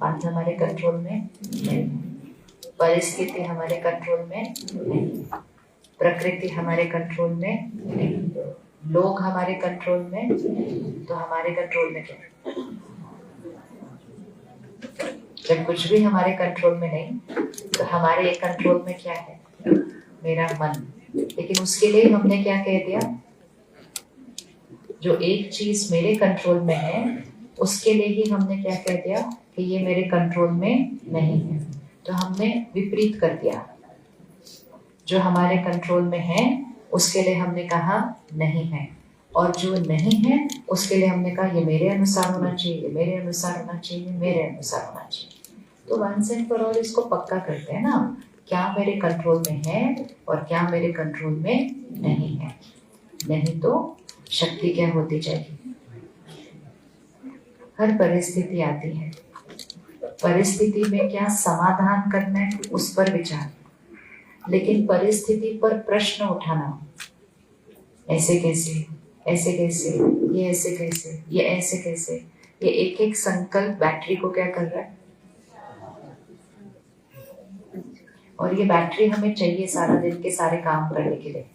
हाथ हमारे कंट्रोल में नहीं, परिस्थिति हमारे कंट्रोल में नहीं, प्रकृति हमारे कंट्रोल में नहीं, लोग हमारे कंट्रोल में, तो हमारे कंट्रोल में क्या? जब कुछ भी हमारे कंट्रोल में नहीं, तो हमारे एक कंट्रोल में क्या है? मेरा मन। लेकिन उसके लिए हमने क्या कह दिया? जो एक चीज मेरे कंट्रोल में है उसके लिए ही हमने क्या कह दिया कि ये मेरे कंट्रोल में नहीं है। तो हमने विपरीत कर दिया। जो हमारे कंट्रोल में है उसके लिए हमने कहा नहीं है, और जो नहीं है उसके लिए हमने कहा ये मेरे अनुसार होना चाहिए, मेरे अनुसार होना चाहिए, मेरे अनुसार होना चाहिए। तो वंस एंड फॉर ऑल इसको पक्का करते हैं ना, क्या मेरे कंट्रोल में है और क्या मेरे कंट्रोल में नहीं है। नहीं तो शक्ति क्या होती जाएगी? हर परिस्थिति आती है, परिस्थिति में क्या समाधान करना है उस पर विचार, लेकिन परिस्थिति पर प्रश्न उठाना, ऐसे कैसे, ऐसे कैसे, ये ऐसे कैसे, ये ऐसे कैसे, ये एक एक संकल्प बैटरी को क्या कर रहा है? और ये बैटरी हमें चाहिए सारा दिन के सारे काम करने के लिए,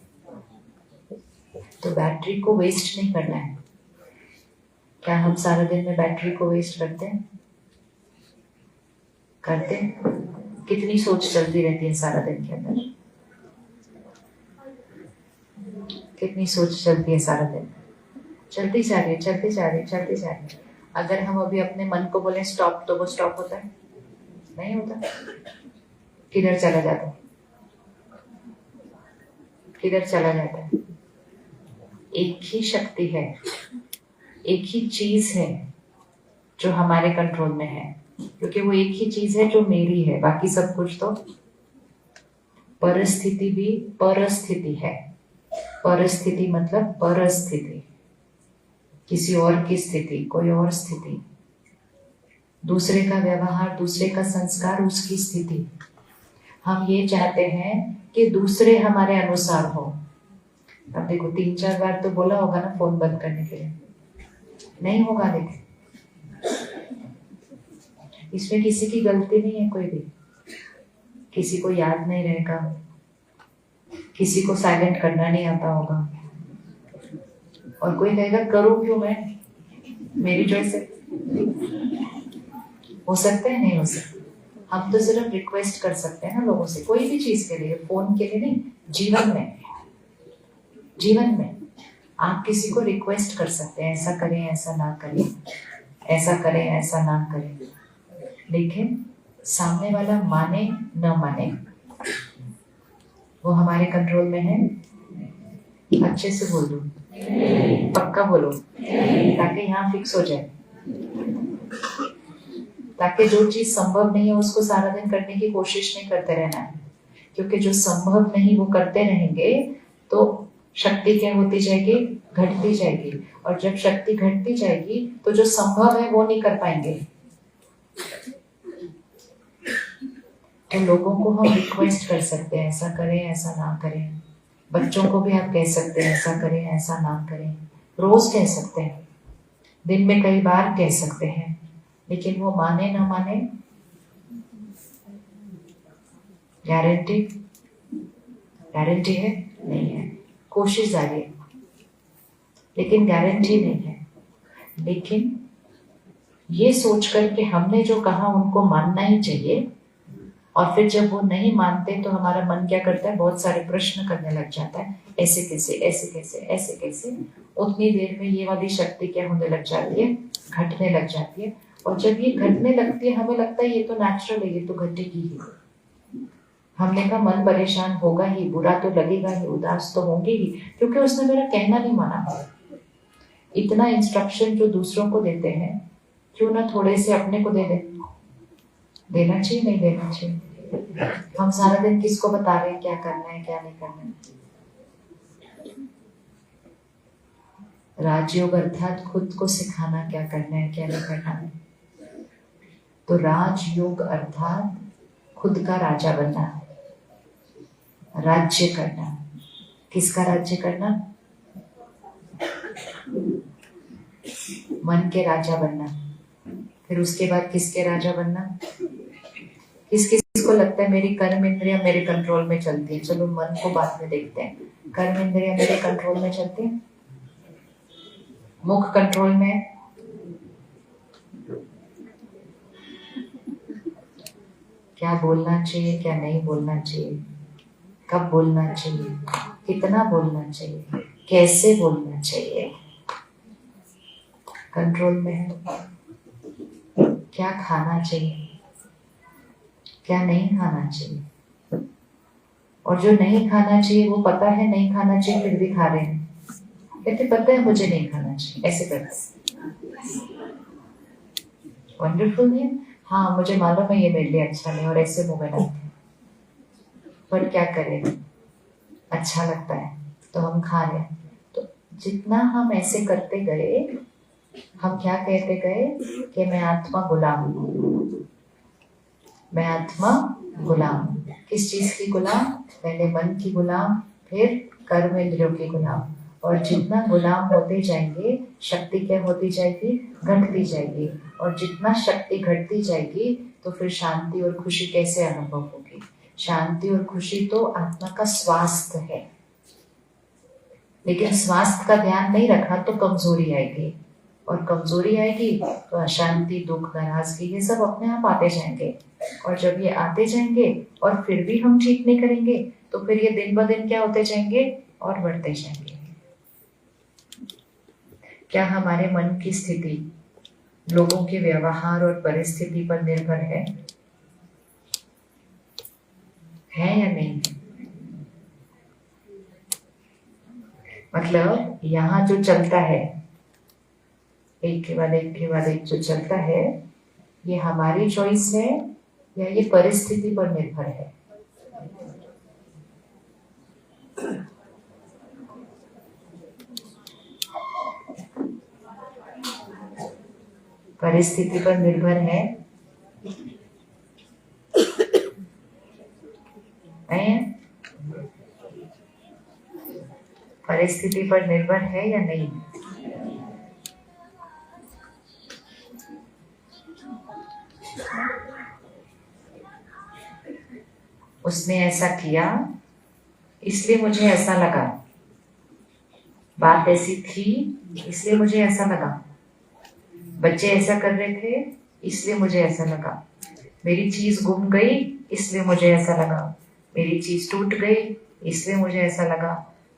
तो बैटरी को वेस्ट नहीं करना है। क्या हम सारा दिन में बैटरी को वेस्ट करते हैं? करते हैं? कितनी सोच चलती रहती है सारा दिन के अंदर? कितनी सोच चलती है सारा दिन? चलती जा रही है, चलती जा रही है, चलती जा रही है। अगर हम अभी अपने मन को बोले स्टॉप, तो वो स्टॉप होता है? नहीं होता। किधर चला जाता है? किधर चला जाता है? एक ही शक्ति है, एक ही चीज है जो हमारे कंट्रोल में है, क्योंकि वो एक ही चीज है जो मेरी है। बाकी सब कुछ तो परिस्थिति भी परस्थिति है। परिस्थिति मतलब परस्थिति, किसी और की स्थिति, कोई और स्थिति, दूसरे का व्यवहार, दूसरे का संस्कार, उसकी स्थिति। हम ये चाहते हैं कि दूसरे हमारे अनुसार हो। अब देखो 3-4 बार तो बोला होगा ना फोन बंद करने के लिए, नहीं होगा। लेकिन इसमें किसी की गलती नहीं है, कोई भी, किसी को याद नहीं रहेगा, किसी को साइलेंट करना नहीं आता होगा, और कोई कहेगा करूं क्यों मैं, मेरी चॉइस है। हो सकता है? नहीं हो सकता। हम तो सिर्फ रिक्वेस्ट कर सकते हैं ना लोगों से, कोई भी चीज के लिए, फोन के लिए नहीं, जीवन में, जीवन में आप किसी को रिक्वेस्ट कर सकते हैं, ऐसा करें, ऐसा ना करें, ऐसा करें, ऐसा ना करें। लेकिन सामने वाला माने न माने वो हमारे कंट्रोल में है। अच्छे से बोल दो, पक्का बोलो, ताकि यहाँ फिक्स हो जाए, ताकि जो चीज संभव नहीं है उसको सारा दिन करने की कोशिश नहीं करते रहना है। क्योंकि जो संभव नहीं वो करते रहेंगे तो शक्ति क्या होती जाएगी? घटती जाएगी। और जब शक्ति घटती जाएगी तो जो संभव है वो नहीं कर पाएंगे। तो लोगों को हम रिक्वेस्ट कर सकते हैं, ऐसा करें, ऐसा ना करें। बच्चों को भी आप कह सकते हैं, ऐसा करें, ऐसा ना करें। रोज कह सकते हैं, दिन में कई बार कह सकते हैं, लेकिन वो माने ना माने, गारंटी, गारंटी है? नहीं है। कोशिश जारी है, लेकिन गारंटी नहीं है। लेकिन ये सोचकर कि हमने जो कहा उनको मानना ही चाहिए, और फिर जब वो नहीं मानते तो हमारा मन क्या करता है? बहुत सारे प्रश्न करने लग जाता है, ऐसे कैसे, ऐसे कैसे, ऐसे कैसे। उतनी देर में ये वाली शक्ति क्या होने लग जाती है? घटने लग जाती है। और जब ये घटने लगती है हमें लगता है ये तो नेचुरल है, ये तो घटेगी ही। हमने कहा मन परेशान होगा ही, बुरा तो लगेगा ही, उदास तो होंगे ही, क्योंकि उसने मेरा कहना नहीं माना। इतना इंस्ट्रक्शन जो दूसरों को देते हैं, क्यों ना थोड़े से अपने को दे दे। देना चाहिए, नहीं देना चाहिए? हम सारा दिन किसको बता रहे हैं क्या करना है, क्या नहीं करना है? राजयोग अर्थात खुद को सिखाना क्या करना है, क्या नहीं करना है। तो राजयोग अर्थात खुद का राजा बनना, राज्य करना। किसका राज्य करना? मन के राजा बनना। फिर उसके बाद किसके राजा बनना? किस किस को लगता है मेरी कर्म इंद्रिया मेरे कंट्रोल में चलती है? चलो मन को बाद में देखते हैं। कर्म इंद्रिया मेरे कंट्रोल में चलती है, मुख कंट्रोल में है, क्या बोलना चाहिए क्या नहीं बोलना चाहिए, कब बोलना चाहिए, कितना बोलना चाहिए, कैसे बोलना चाहिए, कंट्रोल में है। क्या खाना चाहिए क्या नहीं खाना चाहिए, और जो नहीं खाना चाहिए वो पता है नहीं खाना चाहिए फिर भी खा रहे हैं, कहते पता है मुझे नहीं खाना चाहिए, ऐसे करते। वंडरफुल नहीं? हाँ मुझे मालूम है ये मेरे लिए अच्छा नहीं, और ऐसे मुंह बनाते हैं, पर क्या करें, अच्छा लगता है तो हम खा रहे हैं। तो जितना हम ऐसे करते गए, हम क्या कहते गए कि मैं आत्मा गुलाम हूँ, मैं आत्मा गुलाम। किस चीज की गुलाम? पहले मन की गुलाम, फिर कर्म इंद्रियों की गुलाम। और जितना गुलाम होते जाएंगे शक्ति क्या होती जाएगी? घटती जाएगी। और जितना शक्ति घटती जाएगी तो फिर शांति और खुशी कैसे अनुभव होगी? शांति और खुशी तो आत्मा का स्वास्थ्य है, लेकिन स्वास्थ्य का ध्यान नहीं रखा तो कमजोरी आएगी, और कमजोरी आएगी तो अशांति दुख नाराजगी ये सब अपने आप आते जाएंगे। और जब ये आते जाएंगे और फिर भी हम ठीक नहीं करेंगे तो फिर ये दिन ब दिन क्या होते जाएंगे? और बढ़ते जाएंगे। क्या हमारे मन की स्थिति लोगों के व्यवहार और परिस्थिति पर निर्भर है या नहीं? मतलब यहाँ जो चलता है एक के बाद एक के बाद एक जो चलता है, ये हमारी चॉइस है या ये परिस्थिति पर निर्भर है? परिस्थिति पर निर्भर है, परिस्थिति पर निर्भर है या नहीं? उसने ऐसा किया इसलिए मुझे ऐसा लगा, बात ऐसी थी इसलिए मुझे ऐसा लगा, बच्चे ऐसा कर रहे थे इसलिए मुझे ऐसा लगा, मेरी चीज गुम गई इसलिए मुझे ऐसा लगा, मेरी चीज टूट गई इसलिए मुझे ऐसा लगा,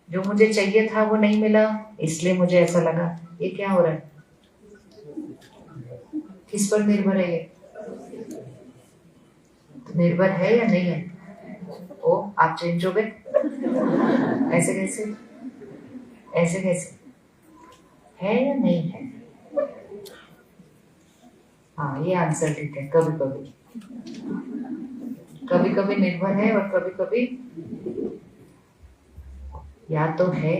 जो मुझे चाहिए था वो नहीं मिला इसलिए मुझे ऐसा लगा। ये क्या हो रहा है? किस पर निर्भर है ये? निर्भर है या नहीं है? ओ आप चेंज हो गए, ऐसे कैसे? ऐसे कैसे? है या नहीं है? हाँ ये आंसर ठीक है। कभी कभी कभी कभी निर्भर है और कभी कभी या तो है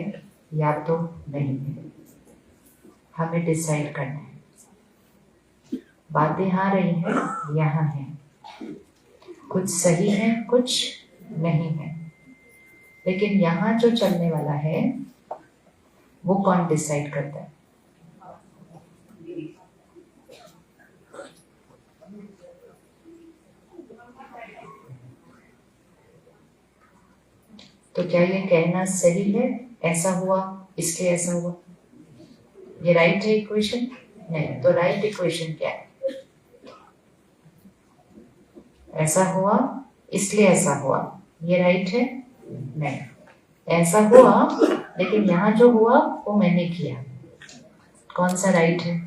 या तो नहीं है। हमें डिसाइड करना है। बातें आ रही हैं यहाँ है, कुछ सही है कुछ नहीं है, लेकिन यहाँ जो चलने वाला है वो कौन डिसाइड करता है? तो क्या ये कहना सही है ऐसा हुआ इसलिए ऐसा हुआ? ये राइट है इक्वेशन? नहीं। तो राइट इक्वेशन क्या है? ऐसा हुआ इसलिए ऐसा हुआ, ये राइट है? नहीं। ऐसा हुआ लेकिन यहाँ जो हुआ वो मैंने किया, कौन सा राइट है?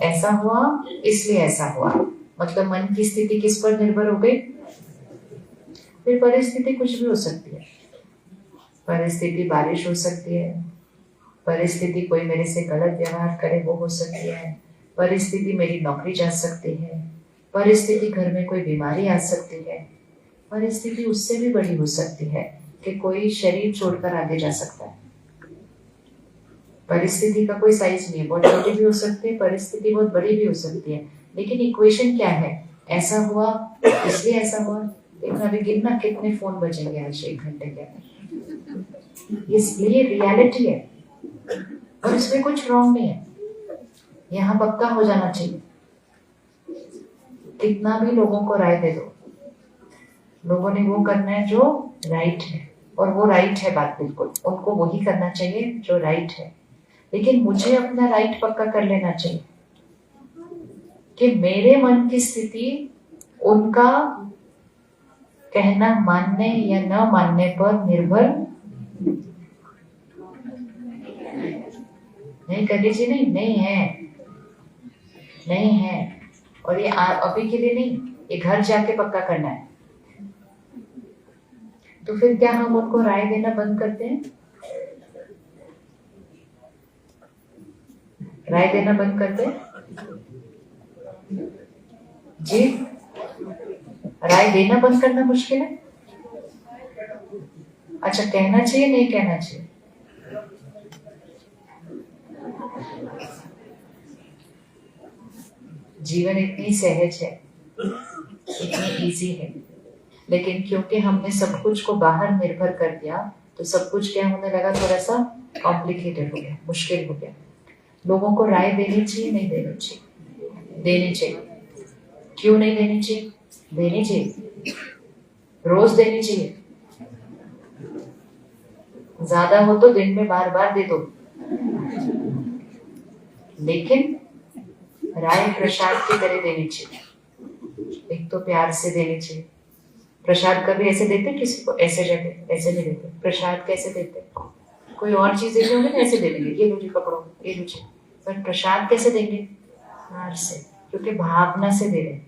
ऐसा हुआ इसलिए ऐसा हुआ, मतलब मन की स्थिति किस पर निर्भर हो गई? फिर परिस्थिति कुछ भी हो सकती है। परिस्थिति बारिश हो सकती है, परिस्थिति कोई मेरे से गलत व्यवहार करे वो हो सकती है, परिस्थिति मेरी नौकरी जा सकती है, परिस्थिति घर में कोई बीमारी आ सकती है, परिस्थिति उससे भी बड़ी हो सकती है कि कोई शरीर छोड़कर आगे जा सकता है। परिस्थिति का कोई साइज नहीं है, बहुत छोटी भी हो सकती है परिस्थिति, बहुत बड़ी भी हो सकती है। लेकिन इक्वेशन क्या है? ऐसा हुआ इसलिए ऐसा हुआ। लेकिन अभी गिनना कितने फोन बजेंगे आज 1 घंटे के अंदर। इसलिए रियलिटी है और इसमें कुछ रॉन्ग नहीं है। यहाँ पक्का हो जाना चाहिए। कितना भी लोगों को राय दे दो, लोगों ने वो करना है जो राइट है, और वो राइट है बात, बिल्कुल उनको वही करना चाहिए जो राइट है। लेकिन मुझे अपना राइट पक्का कर लेना चाहिए कि मेरे मन की स्थिति उनका कहना मानने या न मानने पर निर्भर नहीं करनी चाहिए। नहीं है, नहीं है। और ये अभी के लिए नहीं, ये घर जाके पक्का करना है। तो फिर क्या हम उनको राय देना बंद करते हैं? राय देना बंद करते हैं जी? राय देना बंद करना मुश्किल है? अच्छा, कहना चाहिए नहीं कहना चाहिए? जीवन इतनी सहज है, इतनी इजी है, लेकिन क्योंकि हमने सब कुछ को बाहर निर्भर कर दिया तो सब कुछ क्या होने लगा, थोड़ा सा कॉम्प्लिकेटेड हो गया, मुश्किल हो गया। लोगों को राय देनी चाहिए नहीं देनी चाहिए? देनी चाहिए। क्यों नहीं देनी चाहिए? देनी चाहिए, रोज देनी चाहिए। ज्यादा हो तो दिन में बार बार दे दो, लेकिन राय प्रसाद की तरह देनी चाहिए। एक तो प्यार से देनी चाहिए। प्रसाद कभी ऐसे देते किसी को? ऐसे देते? ऐसे नहीं देते। प्रसाद कैसे देते? कोई और चीज देते होंगे ना, ऐसे दे देंगे, ये लो जी पकड़ो, ये लो जी। पर प्रसाद कैसे देंगे? प्यार से, क्योंकि भावना से दे रहे।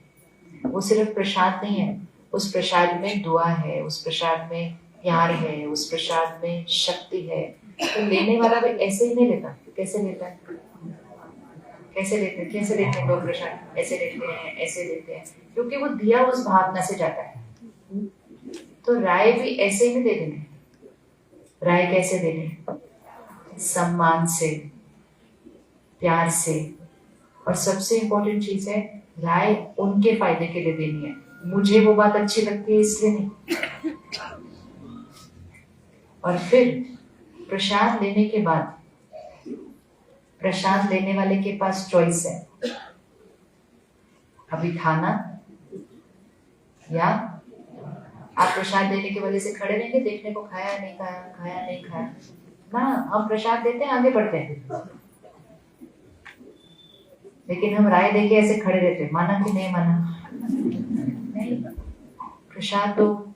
वो सिर्फ प्रसाद नहीं है, उस प्रसाद में दुआ है, उस प्रसाद में प्यार है, उस प्रसाद में शक्ति है। तो लेने वाला भी ऐसे ही नहीं लेता। कैसे लेता है? कैसे लेते हैं? कैसे लेते हैं लोग प्रसाद? ऐसे लेते हैं, ऐसे लेते हैं, क्योंकि वो दिया उस भावना से जाता है। तो राय भी ऐसे ही नहीं दे देंगे। राय कैसे देने? सम्मान से, प्यार से। और सबसे इंपॉर्टेंट चीज है, राय उनके फायदे के लिए देनी है। मुझे वो बात अच्छी लगती है इसलिए नहीं। और फिर प्रसाद लेने के बाद, प्रसाद लेने वाले के पास चॉइस है, अभी खाना या आप प्रसाद देने की वजह से खड़े रहेंगे देखने को, खाया नहीं खाया, खाया नहीं खाया ना। हम प्रसाद देते हैं, आगे बढ़ते हैं, लेकिन हम राय देके ऐसे खड़े रहते हैं, माना कि नहीं माना? नहीं। प्रसाद तो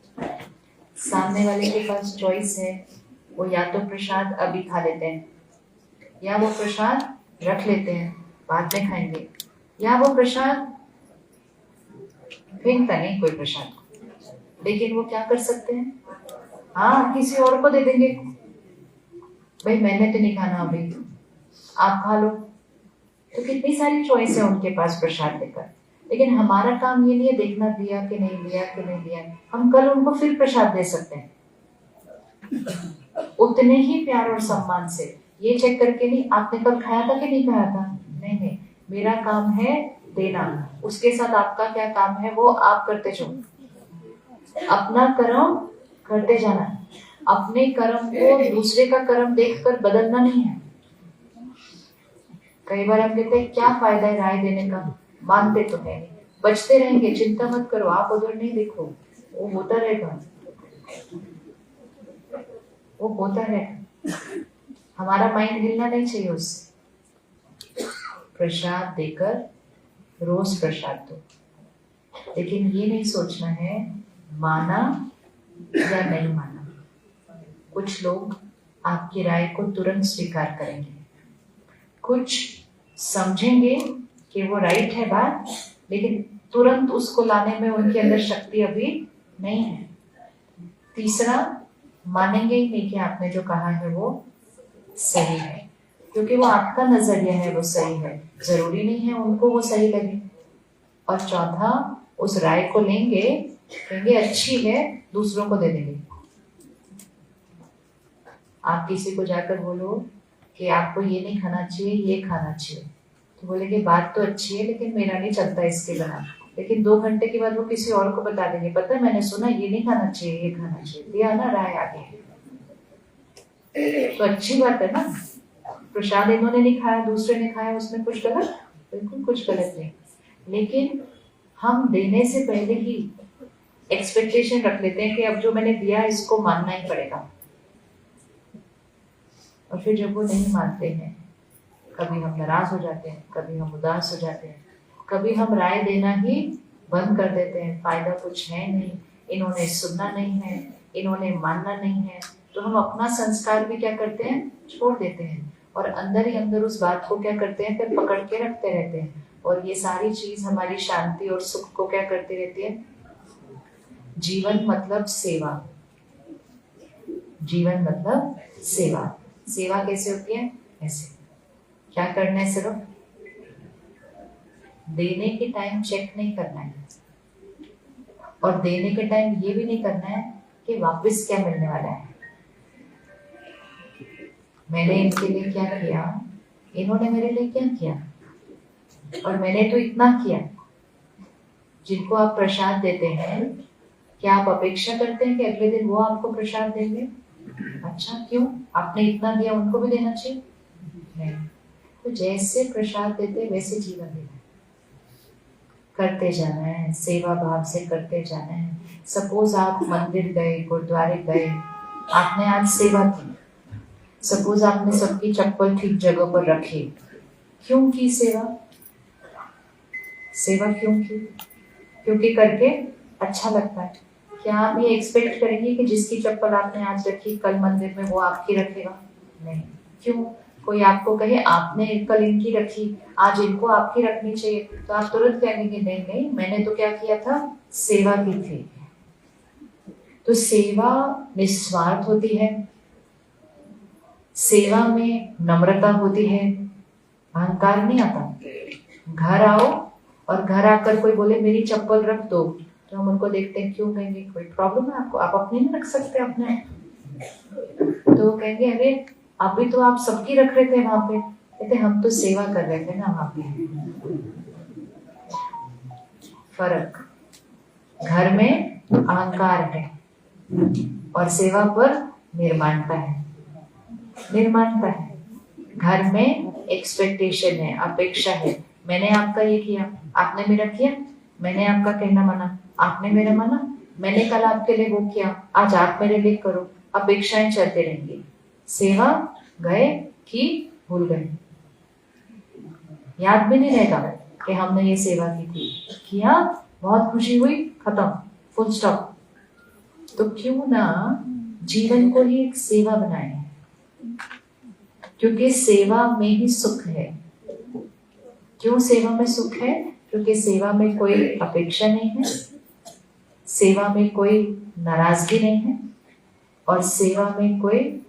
सामने वाले के पास चॉइस है, वो या तो प्रसाद अभी खा लेते हैं, या वो प्रसाद रख लेते हैं बाद में खाएंगे, या वो प्रसाद फेंकता नहीं कोई प्रसाद को, लेकिन वो क्या कर सकते हैं, हाँ किसी और को दे देंगे, भाई मैंने तो नहीं खाना अभी, आप खा लो। तो कितनी सारी चॉइस है उनके पास प्रसाद लेकर। लेकिन हमारा काम ये नहीं है देखना दिया कि नहीं दिया कि नहीं दिया। हम कल उनको फिर प्रसाद दे सकते हैं उतने ही प्यार और सम्मान से, ये चेक करके नहीं आपने कल खाया था कि नहीं खाया था। नहीं नहीं, मेरा काम है देना, उसके साथ आपका क्या काम है वो आप करते जाओ। अपना कर्म करते जाना, अपने कर्म को दूसरे का कर्म देखकर बदलना नहीं है। कई बार हम कहते हैं क्या फायदा है राय देने का, मानते तो है, बचते रहेंगे, चिंता मत करो, आप उधर नहीं देखो, वो होता रहेगा, वो होता रहेगा। हमारा माइंड हिलना नहीं चाहिए उससे। प्रसाद देकर रोज प्रसाद दो, लेकिन ये नहीं सोचना है माना या नहीं माना। कुछ लोग आपकी राय को तुरंत स्वीकार करेंगे, कुछ समझेंगे कि वो राइट है बात, लेकिन तुरंत उसको लाने में उनके अंदर शक्ति अभी नहीं है। तीसरा, मानेंगे ही नहीं कि आपने जो कहा है वो सही है, क्योंकि वो आपका नजरिया है वो सही है, जरूरी नहीं है उनको वो सही लगे। और चौथा, उस राय को लेंगे, कहेंगे अच्छी है, दूसरों को दे देंगे। आप किसी को जाकर बोलो कि आपको ये नहीं खाना चाहिए, ये खाना चाहिए, तो बोलेंगे बात तो अच्छी है लेकिन मेरा नहीं चलता इसके बिना। लेकिन 2 घंटे के बाद वो किसी और को बता देंगे, पता है मैंने सुना ये नहीं खाना चाहिए, ये खाना चाहिए, दिया ना राय आगे। तो अच्छी बात है ना, प्रसाद इन्होंने नहीं खाया, दूसरे ने खाया, उसमें कुछ गलत? बिल्कुल कुछ गलत नहीं। लेकिन हम देने से पहले ही एक्सपेक्टेशन रख लेते हैं कि अब जो मैंने दिया इसको मानना ही पड़ेगा। और फिर जब वो नहीं मानते हैं, कभी हम नाराज हो जाते हैं, कभी हम उदास हो जाते हैं, कभी हम राय देना ही बंद कर देते हैं। फायदा कुछ है नहीं, इन्होंने सुनना नहीं है, इन्होंने मानना नहीं है, तो हम अपना संस्कार भी क्या करते हैं, छोड़ देते हैं। और अंदर ही अंदर उस बात को क्या करते हैं, फिर पकड़ के रखते रहते हैं। और ये सारी चीज हमारी शांति और सुख को क्या करती रहती है। जीवन मतलब सेवा, जीवन मतलब सेवा। सेवा कैसे होती है? ऐसे क्या करना है, सिर्फ देने के टाइम चेक नहीं करना है, और देने के टाइम ये भी नहीं करना है कि वापस क्या मिलने वाला है। मैंने इनके लिए क्या किया, इन्होंने मेरे लिए क्या किया, और मैंने तो इतना किया। जिनको आप प्रसाद देते हैं, क्या आप अपेक्षा करते हैं कि अगले दिन वो आपको प्रसाद देंगे? अच्छा, क्यों? आपने इतना दिया, उनको भी देना चाहिए? नहीं। तो जैसे प्रसाद देते वैसे जीवन देना है, करते जाना है, सेवा भाव से करते जाना है। सपोज आप मंदिर गए, गुरुद्वारे गए, आपने आज सेवा की। सपोज आपने सबकी चप्पल ठीक जगह पर रखी, क्यों की सेवा? सेवा क्यों की? क्योंकि करके अच्छा लगता है। क्या आप ये एक्सपेक्ट करेंगे कि जिसकी चप्पल आपने आज रखी कल मंदिर में वो आपकी रखेगा? नहीं। क्यों? कोई आपको कहे आपने कल इनकी रखी, आज इनको आपकी रखनी चाहिए, तो आप तुरंत कहेंगे नहीं नहीं, मैंने तो क्या किया था, सेवा की थी। तो सेवा निस्वार्थ होती है, सेवा में नम्रता होती है, अहंकार नहीं आता। घर आओ और घर आकर कोई बोले मेरी चप्पल रख दो, तो हम उनको देखते हैं, क्यों? कहेंगे कोई प्रॉब्लम है आपको, आप अपने नहीं रख सकते अपने? तो कहेंगे अरे अभी तो आप सबकी रख रहे थे वहां पे। कहते हम तो सेवा कर रहे थे ना वहां पे। फर्क, घर में अहंकार है और सेवा पर निर्माणता है। निर्माणता है, घर में एक्सपेक्टेशन है, अपेक्षा है। मैंने आपका ये किया, आपने मेरा किया। मैंने आपका कहना माना, आपने मेरा माना। मैंने कल आपके लिए वो किया, आज आप मेरे लिए करो। अपेक्षाएं चलते रहेंगी। सेवा गए कि भूल गए, याद भी नहीं रहेगा कि हमने ये सेवा की थी। किया, बहुत खुशी हुई, खत्म, फुल स्टॉप। तो क्यों ना जीवन को ही एक सेवा बनाए, क्योंकि सेवा में ही सुख है। क्यों सेवा में सुख है? क्योंकि सेवा में कोई अपेक्षा नहीं है, सेवा में कोई नाराजगी नहीं है, और सेवा में कोई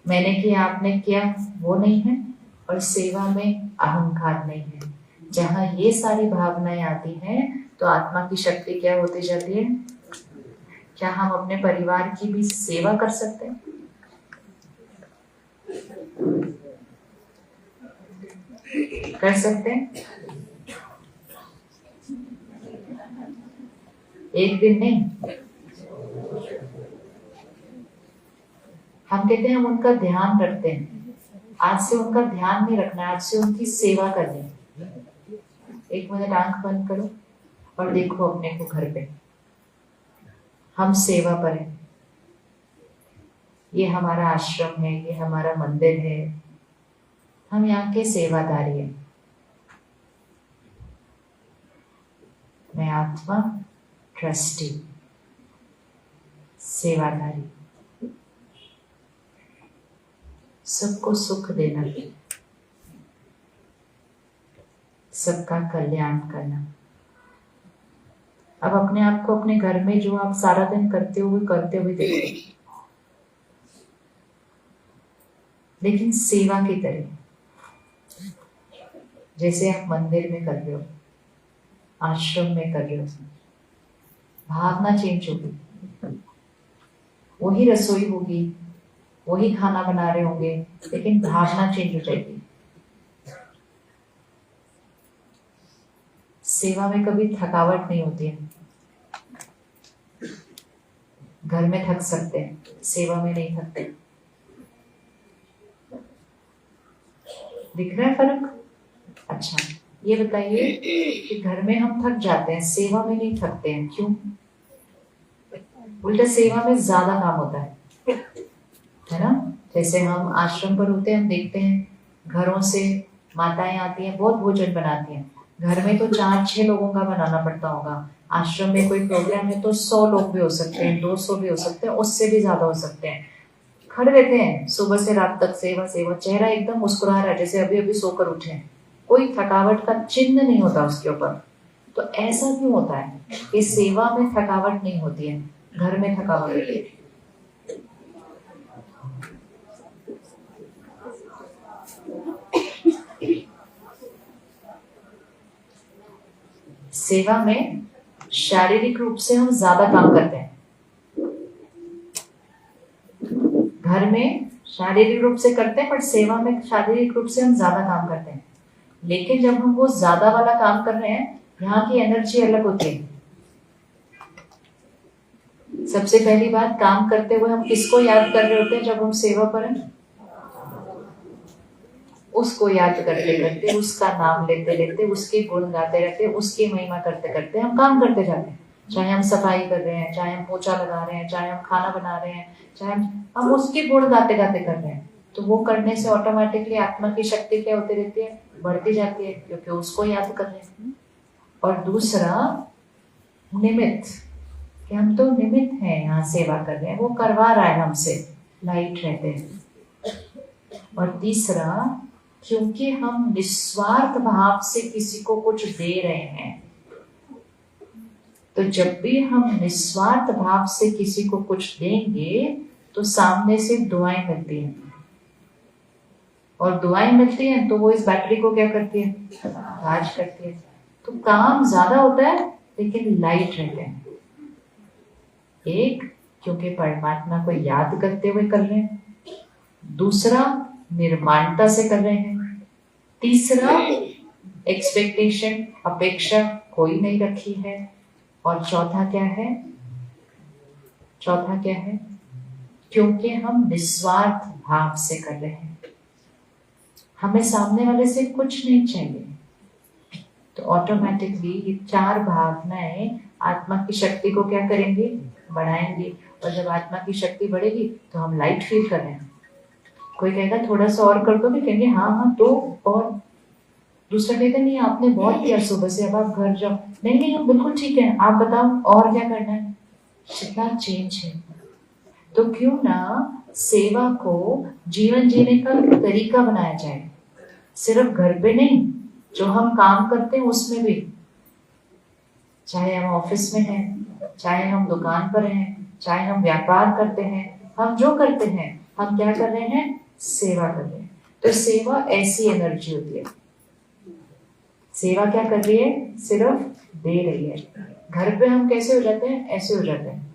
मैंने किया आपने किया वो नहीं है, और सेवा में अहंकार नहीं है। जहां ये सारी भावनाएं आती हैं तो आत्मा की शक्ति क्या होती जाती है। क्या हम अपने परिवार की भी सेवा कर सकते हैं? कर सकते हैं? एक दिन नहीं। हम कहते हैं हम उनका ध्यान रखते हैं, आज से उनका ध्यान नहीं रखना, आज से उनकी सेवा करनी है। एक मिनट आंख बंद करो और देखो अपने को घर पे, हम सेवा पर हैं। ये हमारा आश्रम है, ये हमारा मंदिर है, हम यहाँ के सेवादारी हैं। मैं आत्मा, ट्रस्टी, सेवादारी, सबको सुख देना, सबका कल्याण करना। अब अपने आप को अपने घर में जो आप सारा दिन करते हुए देखो, लेकिन सेवा की तरह, जैसे आप मंदिर में कर रहे हो, आश्रम में कर रहे हो, भावना चेंज होगी। वही रसोई होगी, वही खाना बना रहे होंगे, लेकिन भावना चेंज हो जाएगी। सेवा में कभी थकावट नहीं होती है। घर में थक सकते हैं, सेवा में नहीं थकते। दिख रहा है फर्क? अच्छा, ये बताइए कि घर में हम थक जाते हैं, सेवा में नहीं थकते हैं, क्यों? उल्टा सेवा में ज्यादा काम होता है ना? जैसे हम आश्रम पर होते हैं, हम देखते हैं घरों से माताएं आती हैं, बहुत भोजन बनाती हैं। घर में तो 4-6 लोगों का बनाना पड़ता होगा। आश्रम में कोई प्रोग्राम है तो 100 लोग भी हो सकते हैं, 200 भी हो सकते हैं, उससे भी ज्यादा हो सकते हैं। खड़े रहते हैं सुबह से रात तक, सेवा सेवा, चेहरा एकदम मुस्कुरा रहा है जैसे अभी अभी सोकर उठे हैं, कोई थकावट का चिन्ह नहीं होता उसके ऊपर। तो ऐसा क्यों होता है कि सेवा में थकावट नहीं होती है, घर में थकावट होती है? सेवा में शारीरिक रूप से हम ज्यादा काम करते हैं, घर में शारीरिक रूप से करते हैं, पर सेवा में शारीरिक रूप से हम ज्यादा काम करते हैं। लेकिन जब हम वो ज्यादा वाला काम कर रहे हैं, यहाँ की एनर्जी अलग होती है। सबसे पहली बात, काम करते हुए हम किसको याद कर रहे होते हैं? जब हम सेवा पर हैं, उसको याद करते करते, उसका नाम लेते लेते, उसके गुण गाते रहते, उसकी महिमा करते करते हम काम करते जाते हैं। चाहे हम सफाई कर रहे हैं, चाहे हम पोछा लगा रहे हैं, चाहे हम खाना बना रहे हैं, चाहे हम उसके गुण गाते गाते कर रहे हैं। तो वो करने से ऑटोमेटिकली आत्मा की शक्ति क्या होती रहती है? बढ़ती जाती है, क्योंकि उसको याद कर रहे हैं। और दूसरा, निमित्त, कि हम तो निमित्त हैं, यहाँ सेवा कर रहे हैं, वो करवा रहा है हमसे, लाइट रहते हैं। और तीसरा, क्योंकि हम निस्वार्थ भाव से किसी को कुछ दे रहे हैं, तो जब भी हम निस्वार्थ भाव से किसी को कुछ देंगे तो सामने से दुआएं मिलती हैं, और दुआएं मिलती हैं तो वो इस बैटरी को क्या करती है? चार्ज करती है। तो काम ज्यादा होता है लेकिन लाइट रहते हैं। एक, क्योंकि परमात्मा को याद करते हुए कर रहे हैं। दूसरा, निर्माणता से कर रहे हैं। तीसरा, एक्सपेक्टेशन, अपेक्षा कोई नहीं रखी है। और चौथा क्या है? चौथा क्या है? क्योंकि हम निस्वार्थ भाव से कर रहे हैं, हमें सामने वाले से कुछ नहीं चाहिए। तो ऑटोमेटिकली ये 4 भावनाएं आत्मा की शक्ति को क्या करेंगी? बढ़ाएंगी। और जब आत्मा की शक्ति बढ़ेगी तो हम लाइट फील कर रहे हैं। कोई कहेगा थोड़ा सा और कर दो, भी कहेंगे हाँ हाँ तो, और दूसरा कहेगा नहीं आपने बहुत किया सुबह से, अब आप घर जाओ। नहीं नहीं हम बिल्कुल ठीक है, आप बताओ और क्या करना है। कितना चेंज है। तो क्यों ना सेवा को जीवन जीने का तरीका बनाया जाए, सिर्फ घर पे नहीं, जो हम काम करते हैं उसमें भी। चाहे हम ऑफिस में हैं, चाहे हम दुकान पर हैं, चाहे हम व्यापार करते हैं, हम जो करते हैं हम क्या कर रहे हैं? सेवा कर रहे हैं। तो सेवा ऐसी एनर्जी होती है। सेवा क्या कर रही है? सिर्फ दे रही है। घर पे हम कैसे हो जाते हैं? ऐसे हो जाते हैं।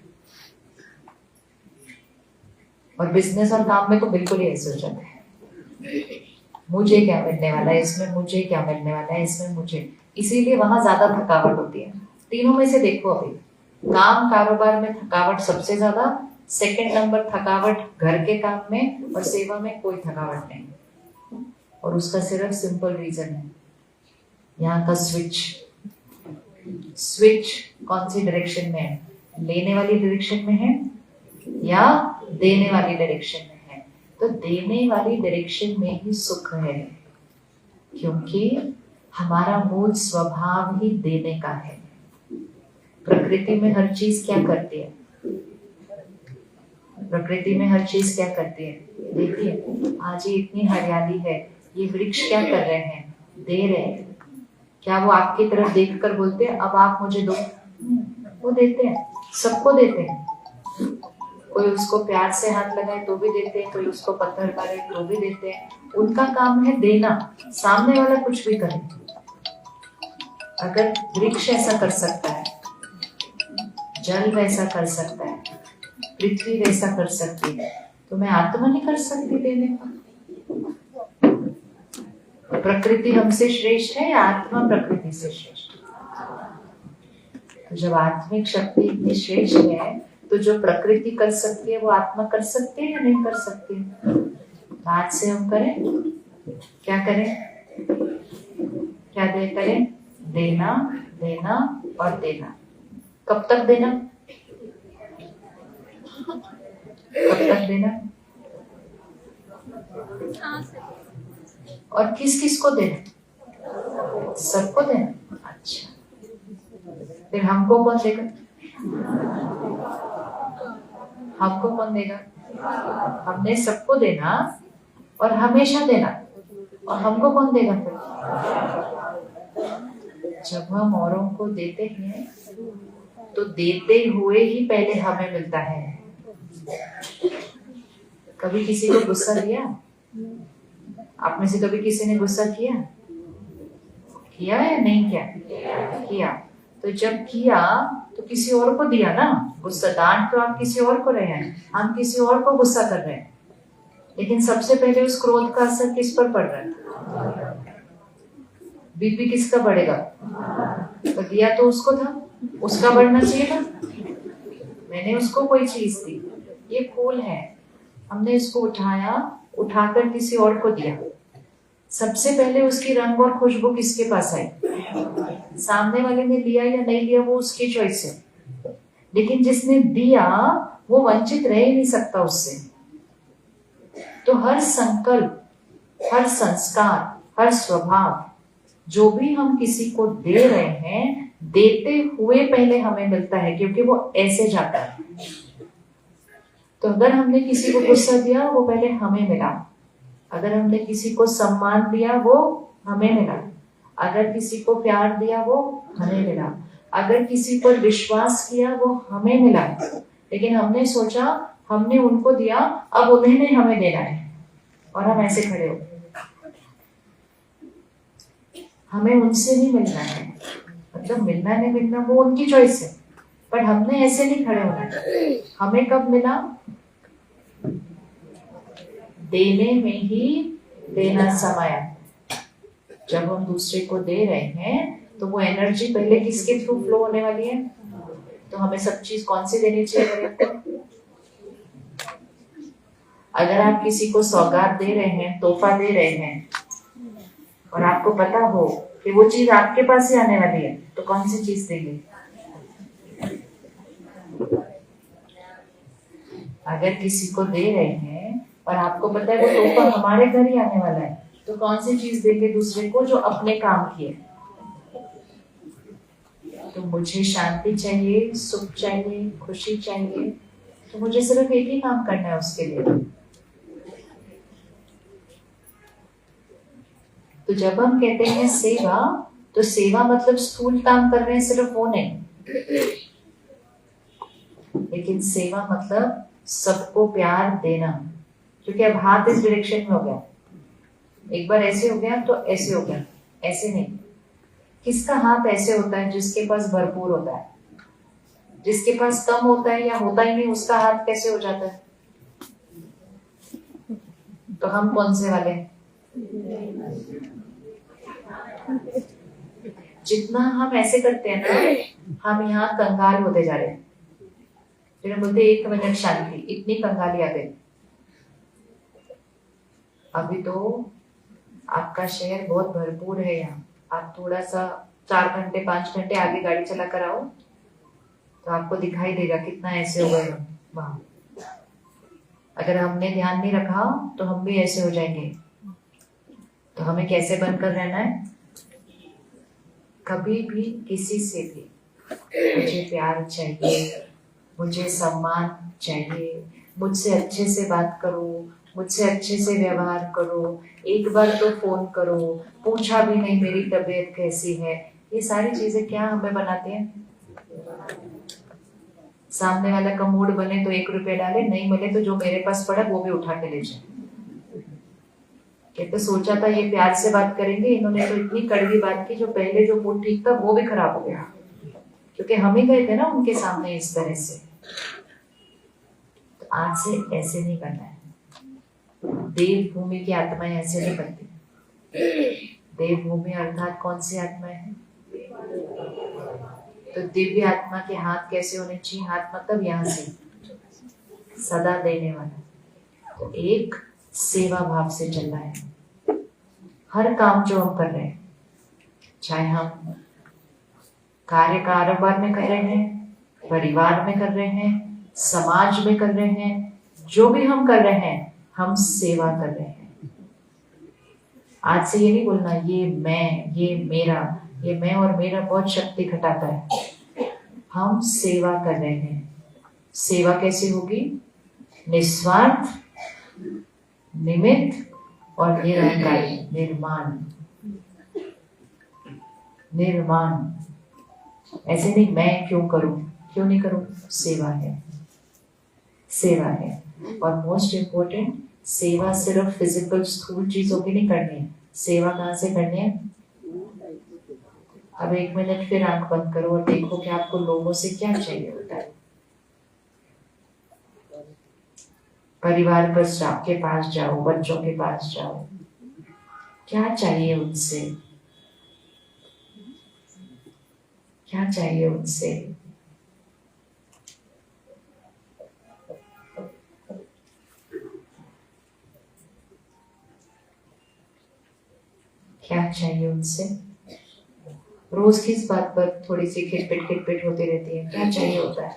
और बिजनेस और काम में तो बिल्कुल ही ऐसे हो जाते हैं। मुझे क्या मिलने वाला है इसमें, मुझे क्या मिलने वाला है इसमें, मुझे। इसीलिए वहां ज्यादा थकावट होती है। तीनों में से देखो, अभी काम कारोबार में थकावट सबसे ज्यादा, सेकंड नंबर थकावट घर के काम में, और सेवा में कोई थकावट नहीं। और उसका सिर्फ सिंपल रीजन है, यहाँ का स्विच। स्विच कौन सी डायरेक्शन में है? लेने वाली डायरेक्शन में है या देने वाली डायरेक्शन में है? तो देने वाली डायरेक्शन में ही सुख है, क्योंकि हमारा मूल स्वभाव ही देने का है। प्रकृति में हर चीज क्या करती है? प्रकृति में हर चीज क्या करती है? देती है। आज ये इतनी हरियाली है, ये वृक्ष क्या कर रहे हैं? दे रहे हैं। क्या वो आपकी तरफ देखकर बोलते हैं अब आप मुझे दो? वो देते हैं, सबको देते हैं। कोई उसको प्यार से हाथ लगाए तो भी देते हैं, कोई उसको पत्थर मारे तो भी देते हैं। उनका काम है देना, सामने वाला कुछ भी करे। अगर वृक्ष ऐसा कर सकता है, जल वैसा कर सकता है, पृथ्वी वैसा कर सकती है, तो मैं आत्मा नहीं कर सकती देने का? प्रकृति हमसे श्रेष्ठ है या आत्मा प्रकृति से श्रेष्ठ? तो जब आत्मिक शक्ति इतनी श्रेष्ठ है, तो जो प्रकृति कर सकती है वो आत्मा कर सकती है या नहीं कर सकती? आज से हम करें, क्या करें, क्या दे करें? देना, देना और देना। कब तक देना? कब तक देना? और किस किस को देना? सबको देना। अच्छा, फिर हमको कौन देगा? हमको कौन देगा? हमने सबको देना और हमेशा देना, और हमको कौन देगा फिर? जब हम औरों को देते हैं तो देते हुए ही पहले हमें मिलता है। कभी किसी को गुस्सा दिया? आप में से कभी किसी ने गुस्सा किया? किया या नहीं किया? किया। तो जब किया तो किसी और को दिया ना गुस्सा। डांट तो आप किसी और को रहे हैं, हम किसी और को गुस्सा कर रहे हैं, लेकिन सबसे पहले उस क्रोध का असर किस पर पड़ रहा है? बीपी किसका बढ़ेगा? तो दिया तो उसको था, उसका बढ़ना चाहिए था। मैंने उसको कोई चीज दी, ये फूल है, हमने इसको उठाया, उठाकर किसी और को दिया। सबसे पहले उसकी रंग और खुशबू किसके पास आई? सामने वाले ने लिया या नहीं लिया वो उसकी चॉइस है, लेकिन जिसने दिया वो वंचित रह ही नहीं सकता उससे। तो हर संकल्प, हर संस्कार, हर स्वभाव जो भी हम किसी को दे रहे हैं, देते हुए पहले हमें मिलता है, क्योंकि वो ऐसे जाता है। तो अगर हमने किसी को गुस्सा दिया वो पहले हमें मिला, अगर हमने किसी को सम्मान दिया वो हमें मिला, अगर किसी को प्यार दिया वो हमें मिला, अगर किसी पर विश्वास किया वो हमें मिला। लेकिन हमने सोचा हमने उनको दिया, अब उन्हें हमें देना है, और हम ऐसे खड़े हो, हमें उनसे नहीं मिलना है। मतलब मिलना नहीं मिलना वो उनकी चॉइस है, पर हमने ऐसे नहीं खड़े होना। हमें कब मिला? देने में ही देना समाया। जब हम दूसरे को दे रहे हैं तो वो एनर्जी पहले किसके थ्रू फ्लो होने वाली है? तो हमें सब चीज कौन सी देनी चाहिए? अगर आप किसी को सौगात दे रहे हैं, तोहफा दे रहे हैं, और आपको पता हो कि वो चीज आपके पास ही आने वाली है, तो कौन सी चीज देंगे? अगर किसी को दे रहे हैं और आपको पता है वो तोहफा हमारे घर ही आने वाला है, तो कौन सी चीज देंगे दूसरे को जो अपने काम की है? तो मुझे शांति चाहिए, सुख चाहिए, खुशी चाहिए, तो मुझे सिर्फ एक ही काम करना है उसके लिए। तो जब हम कहते हैं सेवा, तो सेवा मतलब स्थूल काम कर रहे हैं सिर्फ वो नहीं, लेकिन सेवा मतलब सबको प्यार देना। क्योंकि अब हाथ इस डायरेक्शन में हो गया, एक बार ऐसे हो गया तो ऐसे हो गया, ऐसे नहीं। किसका हाथ ऐसे होता है? जिसके पास भरपूर होता है। जिसके पास कम होता है या होता ही नहीं, उसका हाथ कैसे हो जाता है? तो हम कौन से वाले? जितना हम ऐसे करते हैं ना, हम यहाँ कंगाल होते जा रहे हैं। फिर बोलते 1 मिनट शांति, इतनी कंगाली आ गई। अभी तो आपका शहर बहुत भरपूर है, यहाँ आप थोड़ा सा 4 घंटे 5 घंटे आगे गाड़ी चला कर आओ तो आपको दिखाई देगा कितना ऐसे हो गए वहां। अगर हमने ध्यान नहीं रखा तो हम भी ऐसे हो जाएंगे। तो हमें कैसे बनकर रहना है? कभी भी किसी से भी मुझे प्यार चाहिए, मुझे सम्मान चाहिए, मुझसे अच्छे से बात करो, मुझसे अच्छे से व्यवहार करो, एक बार तो फोन करो, पूछा भी नहीं मेरी तबीयत कैसी है। ये सारी चीजें क्या हमें बनाती हैं? सामने वाला का मूड बने तो 1 रुपया डाले, नहीं मिले तो जो मेरे पास पड़ा वो भी उठा के ले जाए। कहते सोचा था ये प्यार से बात करेंगे, इन्होंने तो इतनी कड़वी बात की, जो पहले जो मूड ठीक था वो भी खराब हो गया, क्योंकि हम ही गए थे ना उनके सामने इस तरह से। तो आज से ऐसे नहीं करना है। देवभूमि की आत्माएं ऐसे नहीं करती। देवभूमि अर्थात कौन सी आत्माएं हैं? तो दिव्य आत्मा के हाथ कैसे होने चाहिए? हाथ मतलब यहाँ से सदा देने वाला। तो एक सेवा भाव से चल रहा है, हर काम जो हम कर रहे हैं, चाहे हम कार्य कारोबार में कर रहे हैं, परिवार में कर रहे हैं, समाज में कर रहे हैं, जो भी हम कर रहे हैं हम सेवा कर रहे हैं। आज से ये नहीं बोलना ये मैं, ये मेरा, ये मैं और मेरा बहुत शक्ति घटाता है। हम सेवा कर रहे हैं। सेवा कैसे होगी? निस्वार्थ, निमित्त और निरंकारी, निर्माण। निर्माण ऐसे नहीं मैं क्यों करूं, क्यों नहीं करूं, सेवा है, सेवा है। और मोस्ट इम्पोर्टेंट, सेवा सिर्फ फिजिकल स्थूल चीजों की नहीं करनी है। सेवा कहाँ से करनी है? अब 1 मिनट फिर आंख बंद करो और देखो कि आपको लोगों से क्या चाहिए होता है। परिवार के पास जाओ, बच्चों के पास जाओ, क्या चाहिए उनसे, क्या चाहिए उनसे? क्या चाहिए उनसे? रोज किस बात पर थोड़ी सी खिटपिट होती रहती है? क्या चाहिए होता है?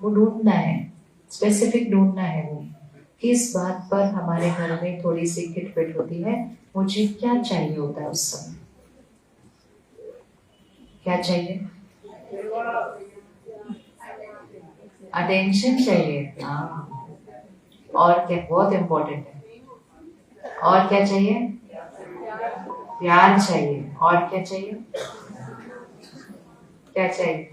वो ढूंढना है, स्पेसिफिक ढूंढना है। वो किस बात पर हमारे घर में थोड़ी सी खिटपिट होती है, मुझे क्या चाहिए होता है उस समय? क्या चाहिए? अटेंशन चाहिए। हाँ, और क्या बहुत इंपॉर्टेंट है? और क्या चाहिए? प्यार चाहिए। और क्या चाहिए? क्या चाहिए?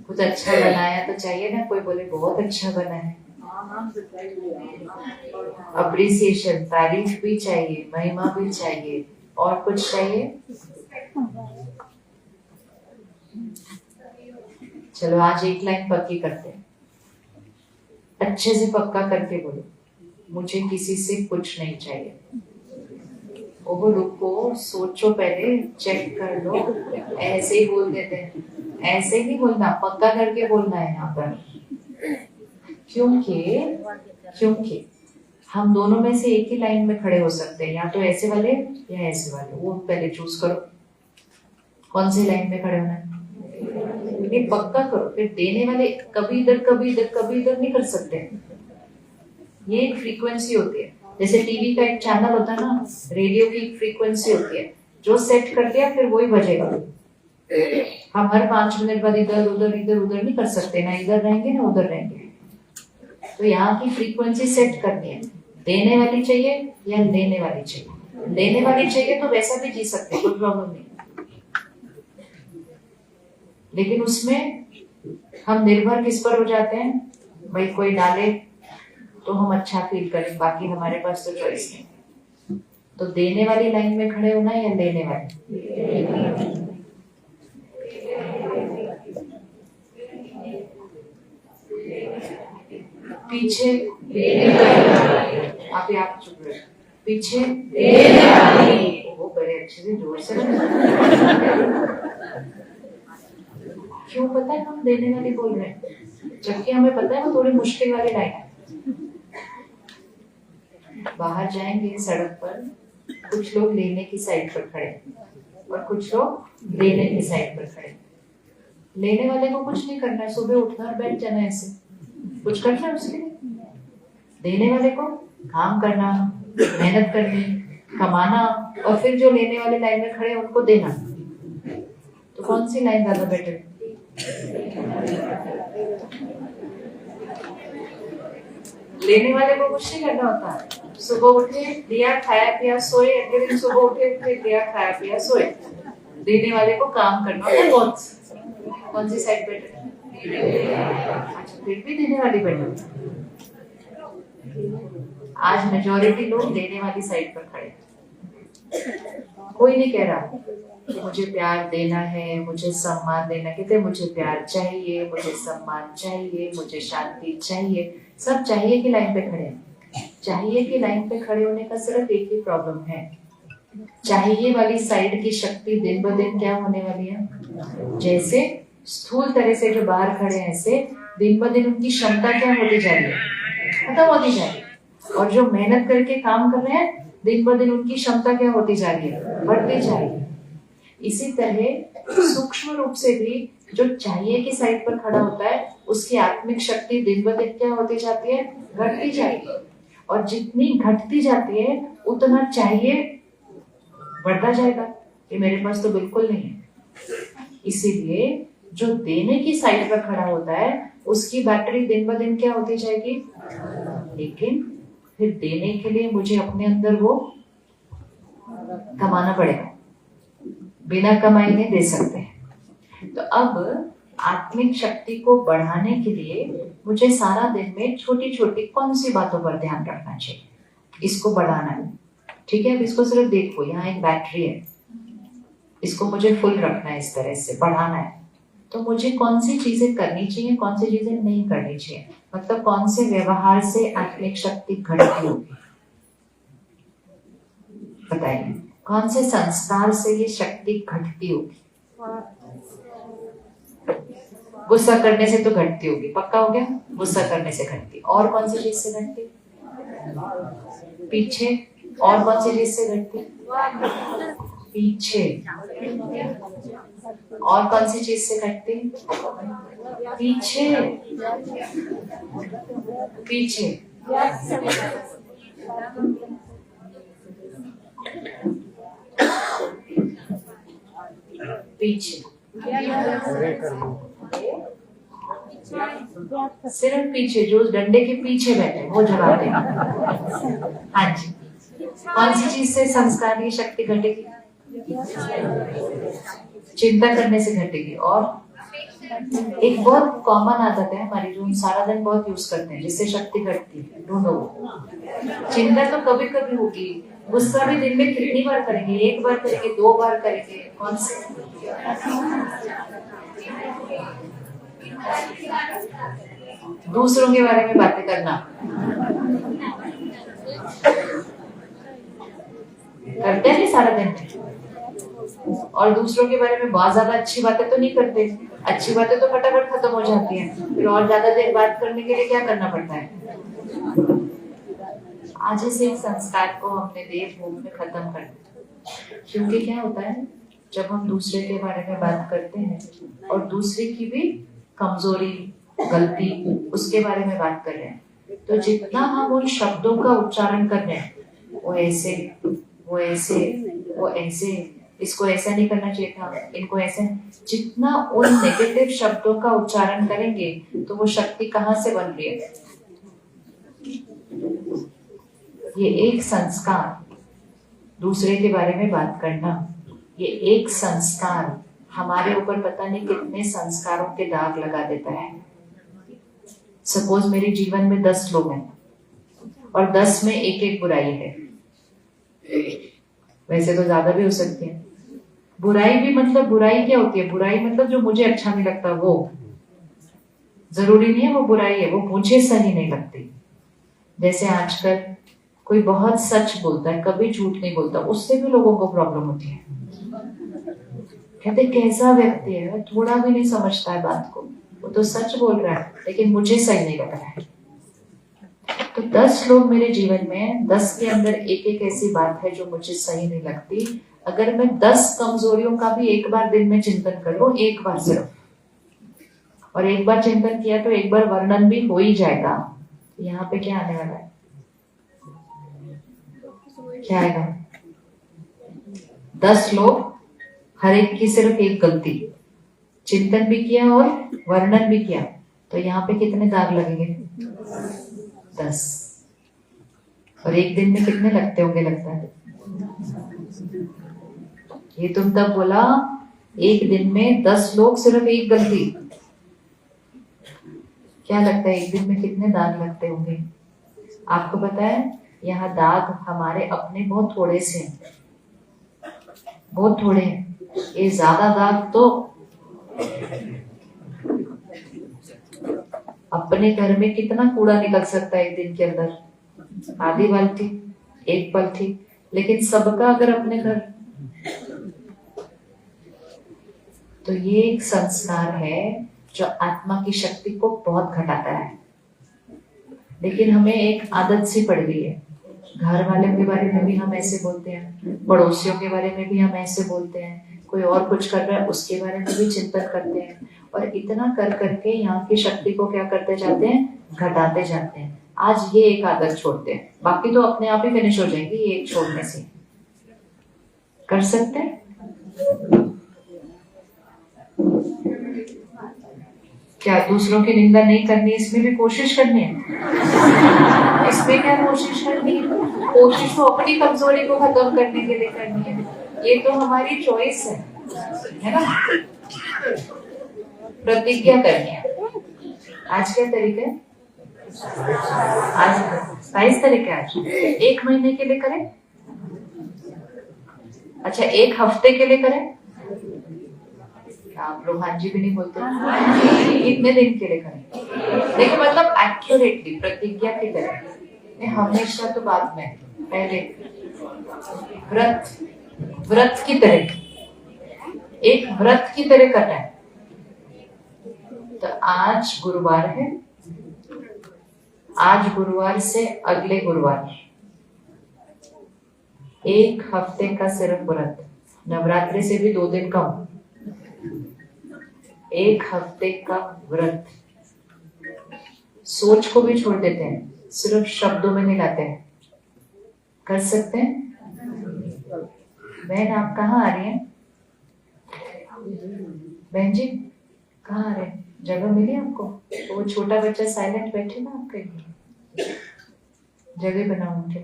कुछ अच्छा बनाया तो चाहिए ना, कोई बोले बहुत अच्छा बना है। अप्रिसिएशन, तारीफ भी चाहिए, महिमा भी चाहिए। और कुछ चाहिए? चलो आज एक लाइन पक्की करते हैं, अच्छे से पक्का करके बोलो, मुझे किसी से कुछ नहीं चाहिए। ओहो रुको, सोचो पहले, चेक कर लो। ऐसे ही बोल देते हैं, ऐसे ही नहीं बोलना, पक्का करके बोलना है यहाँ पर। क्योंकि हम दोनों में से एक ही लाइन में खड़े हो सकते हैं, या तो ऐसे वाले या ऐसे वाले। वो पहले चूज करो कौन सी लाइन में खड़े होना है। नहीं, पक्का करो। फिर देने वाले कभी इधर कभी इधर कभी इधर नहीं कर सकते। ये एक फ्रीक्वेंसी होती है, जैसे टीवी का एक चैनल होता है ना, रेडियो की एक फ्रीक्वेंसी होती है, जो सेट कर दिया फिर वही बजेगा। हम हर 5 मिनट बाद इधर उधर नहीं कर सकते, ना इधर रहेंगे ना उधर रहेंगे। तो यहाँ की फ्रीक्वेंसी सेट करनी है। देने वाली चाहिए या लेने वाली चाहिए? लेने वाली चाहिए तो वैसा भी जी सकते हैं, कोई प्रॉब्लम नहीं। लेकिन उसमें हम निर्भर किस पर हो जाते हैं? भाई कोई डाले तो हम अच्छा फील करें, बाकी हमारे पास तो चॉइस नहीं। तो देने वाली लाइन में खड़े होना या लेने वाली? पीछे आप चुप रहे, पीछे वो बड़े अच्छे से जोर से। क्यों पता है हम देने वाली बोल रहे हैं, जबकि हमें पता है वो थोड़ी मुश्किल वाली लाइन है। बाहर जाएंगे सड़क पर, कुछ लोग लेने की साइड पर खड़े और कुछ लोग देने की साइड पर खड़े। लेने वाले को कुछ नहीं करना है, सुबह उठना और बैठ जाना, ऐसे कुछ करना है उसके लिए। देने वाले को काम करना, मेहनत करनी, कमाना, और फिर जो लेने वाले लाइन में खड़े उनको देना। तो कौन सी लाइन ज्यादा बेटर है? लेने वाले को कुछ नहीं करना होता, सुबह उठे दिया खाया पिया सोए, अगले दिन सुबह उठे दिया खाया पिया सोए। देने वाले को काम करना होता। कौन सी साइड बेटर है? अच्छा, फिर भी देने वाली बेटर। आज मेजॉरिटी लोग देने वाली साइड पर खड़े। कोई नहीं कह रहा कि मुझे प्यार देना है, मुझे सम्मान देना, कहते मुझे प्यार चाहिए, मुझे सम्मान चाहिए, मुझे शांति चाहिए। सब चाहिए की लाइन पे खड़े हैं। चाहिए की लाइन पे खड़े होने का सिर्फ एक ही प्रॉब्लम है, चाहिए वाली साइड की शक्ति दिन ब दिन क्या होने वाली है? जैसे स्थूल तरह से जो बाहर खड़े हैं, ऐसे दिन ब दिन उनकी क्षमता क्या होती जा रही है? खत्म होती जा रही है। और जो मेहनत करके काम कर रहे हैं दिन ब दिन उनकी क्षमता क्या होती जा रही है, बढ़ती जा रही है। इसी तरह सूक्ष्म रूप से भी जो चाहिए की साइड पर खड़ा होता है उसकी आत्मिक शक्ति दिन ब दिन क्या होती जाती है, घटती जाती है। और जितनी घटती जाती है उतना चाहिए बढ़ता जाएगा। ये मेरे पास तो बिल्कुल नहीं है। इसीलिए जो देने की साइड पर खड़ा होता है उसकी बैटरी दिन ब दिन क्या होती जाएगी, लेकिन फिर देने के लिए मुझे अपने अंदर वो कमाना पड़ेगा, बिना कमाई नहीं दे सकते। तो अब आत्मिक शक्ति को बढ़ाने के लिए मुझे सारा दिन में छोटी छोटी कौन सी बातों पर ध्यान रखना चाहिए, इसको बढ़ाना है। ठीक है, अब इसको सिर्फ देखो, यहाँ एक बैटरी है, इसको मुझे फुल रखना है, इस तरह से बढ़ाना है। तो मुझे कौन सी चीजें करनी चाहिए, कौन सी चीजें नहीं करनी चाहिए, मतलब कौन से व्यवहार से आत्मिक शक्ति घटती होगी, बताइए। कौन से संस्कार से ये शक्ति घटती होगी? गुस्सा करने से तो घटती होगी, पक्का हो गया, गुस्सा करने से घटती। और कौन सी चीज से घटती? पीछे। और कौन सी चीज से घटती? पीछे। और कौन सी चीज से घटती? पीछे। पीछे। पीछे। सिर्फ पीछे, जो डंडे के पीछे बैठे वो जवाब देंगे। हाँ जी। कौन सी चीज से संस्कार की शक्ति घटेगी? चिंता करने से घटेगी। और एक बहुत कॉमन आदत है हमारी जो हम सारा दिन बहुत यूज करते हैं जिससे शक्ति घटती है, ढूंढो। चिंता तो कभी कभी होगी, गुस्सा भी दिन में कितनी बार करेंगे? एक बार करेंगे, 2 बार करेंगे, कौन से? दूसरों के बारे में बातें करना करते हैं सारा दिन, और दूसरों के बारे में बहुत ज्यादा अच्छी बातें तो नहीं करते। अच्छी बातें तो फटाफट खत्म हो जाती हैं, फिर और ज्यादा देर बात करने के लिए क्या करना पड़ता है? आज इस संस्कार को हमने देव भूमि में खत्म कर दिया। क्योंकि क्या होता है, जब हम दूसरे के बारे में बात करते हैं और दूसरे की भी कमजोरी, गलती, उसके बारे में बात कर रहे हैं, तो जितना हम उन शब्दों का उच्चारण कर रहे हैं, वो ऐसे, वो ऐसे, वो ऐसे, इसको ऐसा नहीं करना चाहिए था, इनको ऐसे, जितना उन नेगेटिव शब्दों का उच्चारण करेंगे तो वो शक्ति कहाँ से बन रही है? ये एक संस्कार, दूसरे के बारे में बात करना, ये एक संस्कार हमारे ऊपर पता नहीं कितने संस्कारों के दाग लगा देता है। सपोज मेरे जीवन में 10 लोग हैं और 10 में एक एक बुराई है, वैसे तो ज्यादा भी हो सकती है। बुराई भी मतलब बुराई क्या होती है? बुराई मतलब जो मुझे अच्छा नहीं लगता, वो जरूरी नहीं है वो बुराई है, वो मुझे सही नहीं लगती। जैसे आजकल कोई बहुत सच बोलता है, कभी झूठ नहीं बोलता, उससे भी लोगों को प्रॉब्लम होती है। कहते कैसा व्यक्ति है, थोड़ा भी नहीं समझता है बात को, वो तो सच बोल रहा है लेकिन मुझे सही नहीं लग रहा है। तो 10 लोग मेरे जीवन में, 10 के अंदर एक एक ऐसी बात है जो मुझे सही नहीं लगती। अगर मैं 10 कमजोरियों का भी एक बार दिन में चिंतन कर लूं, एक बार सिर्फ, और एक बार चिंतन किया तो एक बार वर्णन भी हो ही जाएगा। यहाँ पे क्या आने वाला है? क्या आएगा? 10 लोग, हर एक की सिर्फ एक गलती, चिंतन भी किया और वर्णन भी किया, तो यहाँ पे कितने दाग लगेंगे? 10। और एक दिन में कितने लगते होंगे? लगता है ये तुम तब बोला, एक दिन में 10 लोग, सिर्फ एक गलती, क्या लगता है एक दिन में कितने दाग लगते होंगे? आपको पता है, यहाँ दाग हमारे अपने बहुत थोड़े से हैं, बहुत थोड़े हैं। ये ज्यादा दाग तो अपने घर में कितना कूड़ा निकल सकता है एक दिन के अंदर? आधी बाल्टी, एक बाल्टी, लेकिन सबका अगर अपने घर, तो ये एक संस्कार है जो आत्मा की शक्ति को बहुत घटाता है। लेकिन हमें एक आदत सी पड़ गई है, घर वालों के बारे में भी हम ऐसे बोलते हैं, पड़ोसियों के बारे में भी हम ऐसे बोलते हैं, कोई और कुछ कर रहा है उसके बारे में भी चिंतन करते हैं, और इतना कर करके यहाँ की शक्ति को क्या करते जाते हैं, घटाते जाते हैं। आज ये एक आदत छोड़ते हैं, बाकी तो अपने आप ही फिनिश हो जाएंगी ये एक छोड़ने से। कर सकते हैं? क्या दूसरों की निंदा नहीं करनी, इसमें भी कोशिश करनी है? इसमें क्या कोशिश करनी है? कोशिश तो अपनी कमजोरी को खत्म करने के लिए करनी है, ये तो हमारी चॉइस है ना? प्रतिज्ञा करनी है। आज क्या तारीख है? आज 22 तारीख है। आज 1 महीने के लिए करें? अच्छा 1 हफ्ते के लिए करें? आप लोग हाँ जी भी नहीं बोलते, कितने दिन के लिए करें? देखिए मतलब एक्यूरेटली प्रतिज्ञा की तरह, हमेशा तो बाद में, पहले व्रत की तरह, एक व्रत की तरह करना है। तो आज गुरुवार है, आज गुरुवार से अगले गुरुवार 1 हफ्ते का सिर्फ व्रत, नवरात्रि से भी 2 दिन कम, 1 हफ्ते का व्रत। सोच को भी छोड़ देते हैं, सिर्फ शब्दों में नहीं लाते हैं। कर सकते हैं? बहन आप कहाँ आ रही हैं? बहन जी कहाँ आ रहे हैं? जगह मिली आपको? तो वो छोटा बच्चा साइलेंट बैठे ना आपके लिए, जगह बनाओ उनके।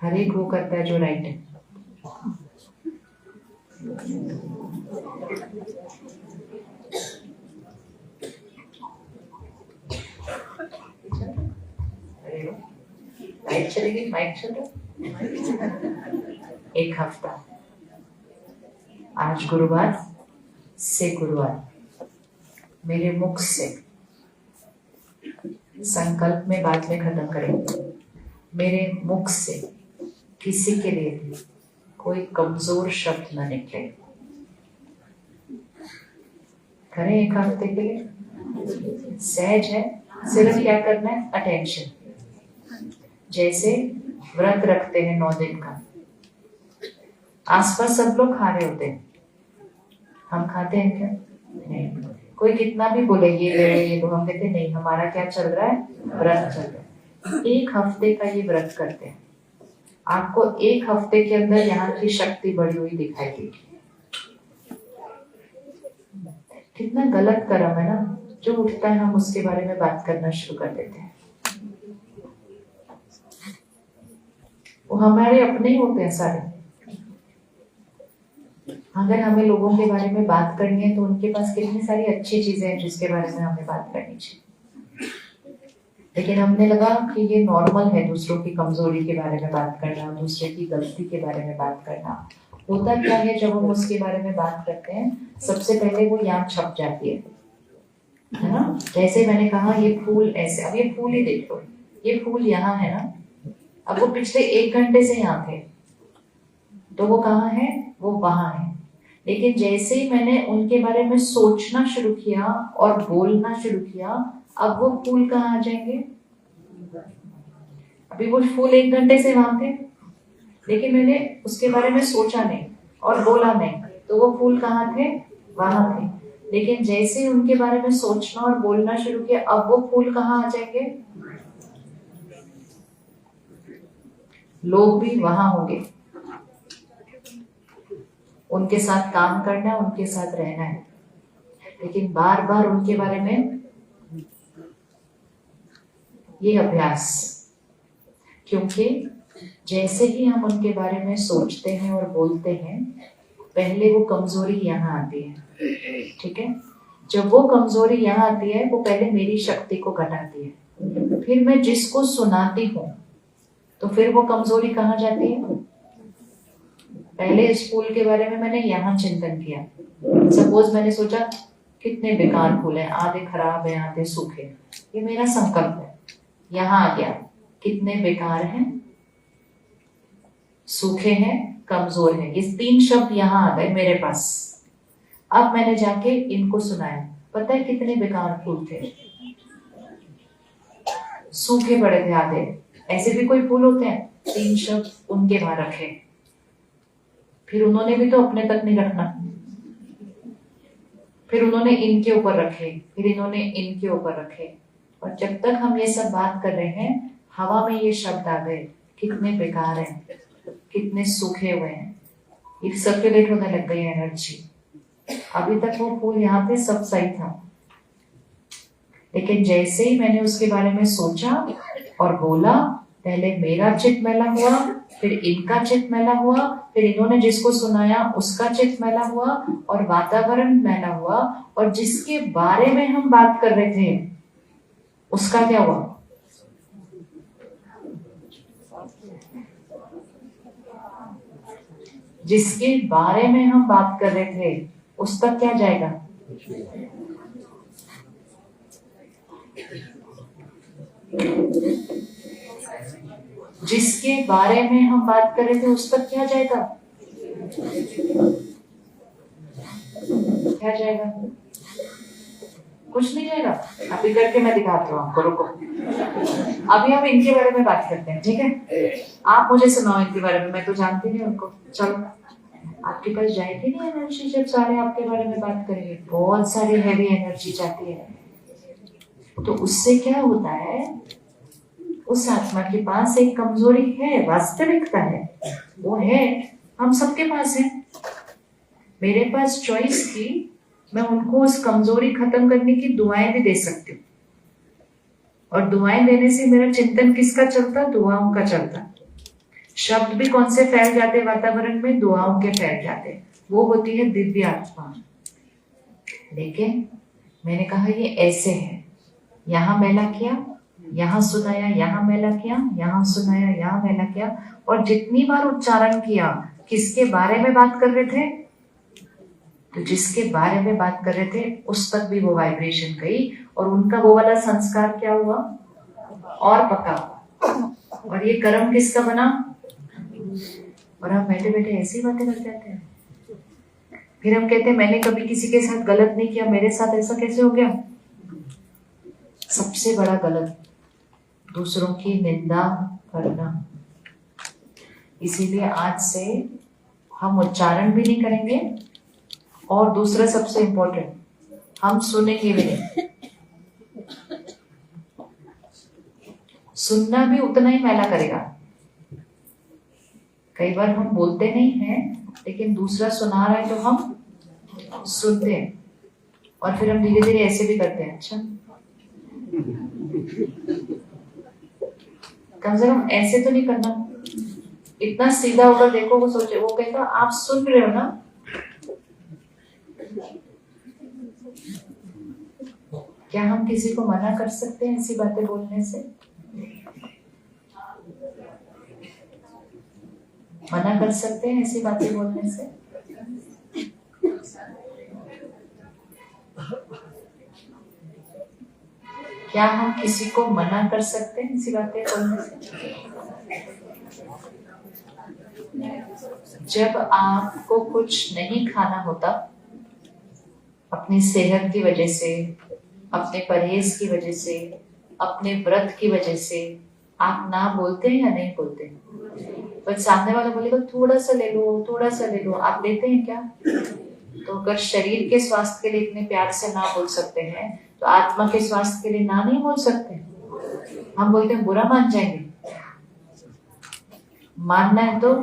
हर एक वो करता है जो राइट है। लाइट चलेगी, माइक चलो। 1 हफ्ता, आज गुरुवार से गुरुवार मेरे मुख से संकल्प में बाद में खत्म करेंगे। मेरे मुख से किसी के लिए भी कोई कमजोर शब्द न निकले। करें 1 हफ्ते के लिए, सहज है। सिर्फ क्या करना है, अटेंशन। जैसे व्रत रखते हैं 9 दिन का, आसपास सब लोग खा रहे होते हैं, हम खाते हैं क्या? नहीं। कोई कितना भी बोले ये ले ये तो हम कहते नहीं, हमारा क्या चल रहा है, व्रत चल रहा है। 1 हफ्ते का ये व्रत करते हैं, आपको 1 हफ्ते के अंदर यहाँ की शक्ति बढ़ी हुई दिखाई देगी। कितना गलत कर्म है ना, जो उठता है हम उसके बारे में बात करना शुरू कर देते हैं। वो हमारे अपने ही होते हैं सारे। अगर हमें लोगों के बारे में बात करनी है तो उनके पास कितनी सारी अच्छी चीजें हैं जिसके बारे में हमें बात करनी चाहिए, लेकिन हमने लगा कि ये नॉर्मल है दूसरों की कमजोरी के बारे में बात करना, दूसरे की गलती के बारे में बात करना। होता क्या है, जब हम उसके बारे में बात करते हैं सबसे पहले वो यहाँ छप जाती है ना? जैसे मैंने कहा ये फूल ऐसे, अब ये फूल ही देख लो, ये फूल यहाँ है ना, अब वो पिछले 1 घंटे से यहाँ थे, तो वो कहाँ है, वो वहां है। लेकिन जैसे ही मैंने उनके बारे में सोचना शुरू किया और बोलना शुरू किया, अब वो फूल कहाँ आ जाएंगे? अभी वो फूल 1 घंटे से वहां थे, लेकिन मैंने उसके बारे में सोचा नहीं और बोला नहीं, तो वो फूल कहाँ थे? वहां थे। लेकिन जैसे ही उनके बारे में सोचना और बोलना शुरू किया, अब वो फूल कहाँ आ जाएंगे? लोग भी वहां होंगे, उनके साथ काम करना है, उनके साथ रहना है, लेकिन बार बार उनके बारे में ये अभ्यास, क्योंकि जैसे ही हम उनके बारे में सोचते हैं और बोलते हैं, पहले वो कमजोरी यहाँ आती है। ठीक है, जब वो कमजोरी यहाँ आती है, वो पहले मेरी शक्ति को घटाती है। फिर मैं जिसको सुनाती हूँ तो फिर वो कमजोरी कहाँ जाती है? पहले इस फूल के बारे में मैंने यहाँ चिंतन किया, सपोज मैंने सोचा कितने बेकार फूल हैं, आधे खराब हैं आधे सूखे, ये मेरा संकल्प है। यहाँ आ गया, कितने बेकार हैं, सूखे हैं, कमजोर हैं, ये 3 शब्द यहाँ आ गए मेरे पास। अब मैंने जाके इनको सुनाया, पता है कितने बेकार फूल थे, सूखे पड़े थे आधे। ऐसे भी कोई फूल होते हैं, 3 शब्द उनके वहां रखे, फिर उन्होंने भी तो अपने तक नहीं रखना, फिर उन्होंने इनके ऊपर रखे, फिर इन्होंने इनके ऊपर रखे। और जब तक हम ये सब बात कर रहे हैं, हवा में ये शब्द आ गए, कितने बेकार हैं, कितने सूखे हुए हैं, ये सर्कुलेट होने लग गई एनर्जी। अभी तक वो फूल यहाँ पे सब सही था, लेकिन जैसे ही मैंने उसके बारे में सोचा और बोला, पहले मेरा चित्त मैला हुआ, फिर इनका चित्त मैला हुआ, फिर इन्होंने जिसको सुनाया उसका चित्त मैला हुआ, और वातावरण मैला हुआ। और जिसके बारे में हम बात कर रहे थे उसका क्या हुआ? जिसके बारे में हम बात कर रहे थे उस तक क्या जाएगा? जिसके बारे में हम बात कर रहे थे उस तक क्या जाएगा? क्या जाएगा? कुछ नहीं जाएगा। अभी करके मैं दिखाती हूँ आपको, रुको। अभी हम इनके बारे में बात करते हैं, ठीक है? आप मुझे सुनाओ इनके बारे में, मैं तो जानती नहीं उनको। चलो, आपके पास जाएगी नहीं एनर्जी जब सारे आपके बारे में बात करेंगे, बहुत सारी हैवी एनर्जी जाती है। तो उससे क्या होता है, उस आत्मा के पास एक कमजोरी है, वास्तविकता है, वो है, हम सबके पास है। मेरे पास चॉइस थी, मैं उनको उस कमजोरी खत्म करने की दुआएं भी दे सकती हूँ, और दुआएं देने से मेरा चिंतन किसका चलता? दुआओं का चलता। शब्द भी कौन से फैल जाते वातावरण में? दुआओं के फैल जाते, वो होती है दिव्य आत्मा। लेकिन मैंने कहा ये ऐसे है, यहाँ मैला किया, यहाँ सुनाया, यहाँ मैला किया, यहाँ सुनाया, यहाँ मैला किया। और जितनी बार उच्चारण किया, किसके बारे में बात कर रहे थे? तो जिसके बारे में बात कर रहे थे उस तक भी वो वाइब्रेशन गई, और उनका वो वाला संस्कार क्या हुआ? और पका। और ये कर्म किसका बना? और हम बैठे बैठे ऐसी बातें कर जाते हैं। फिर हम कहते हैं मैंने कभी किसी के साथ गलत नहीं किया, मेरे साथ ऐसा कैसे हो गया? सबसे बड़ा गलत दूसरों की निंदा करना। इसीलिए आज से हम उच्चारण भी नहीं करेंगे, और दूसरा सबसे इंपॉर्टेंट, हम सुनेंगे भी नहीं। सुनना भी उतना ही मैला करेगा। कई बार हम बोलते नहीं हैं, लेकिन दूसरा सुना रहा है तो हम सुनते हैं, और फिर हम धीरे धीरे ऐसे भी करते हैं, अच्छा कम से कम ऐसे तो नहीं करना। इतना सीधा होकर देखो, वो सोचे, वो कहता आप सुन रहे हो ना? क्या हम किसी को मना कर सकते हैं ऐसी बातें बोलने से? मना कर सकते हैं ऐसी बातें बोलने से? क्या हम किसी को मना कर सकते हैं ऐसी बातें बोलने से? जब आपको कुछ नहीं खाना होता, अपनी सेहत की वजह से, अपने परहेज की वजह से, अपने व्रत की वजह से, आप ना बोलते हैं या नहीं बोलते हैं? पर सामने वाला बोलेगा थोड़ा सा ले लो, थोड़ा सा ले लो, आप लेते हैं क्या? तो अगर शरीर के स्वास्थ्य के लिए इतने प्यार से ना बोल सकते हैं, तो आत्मा के स्वास्थ्य के लिए ना नहीं बोल सकते? हम बोलते हैं बुरा मान जाएंगे। मानना है तो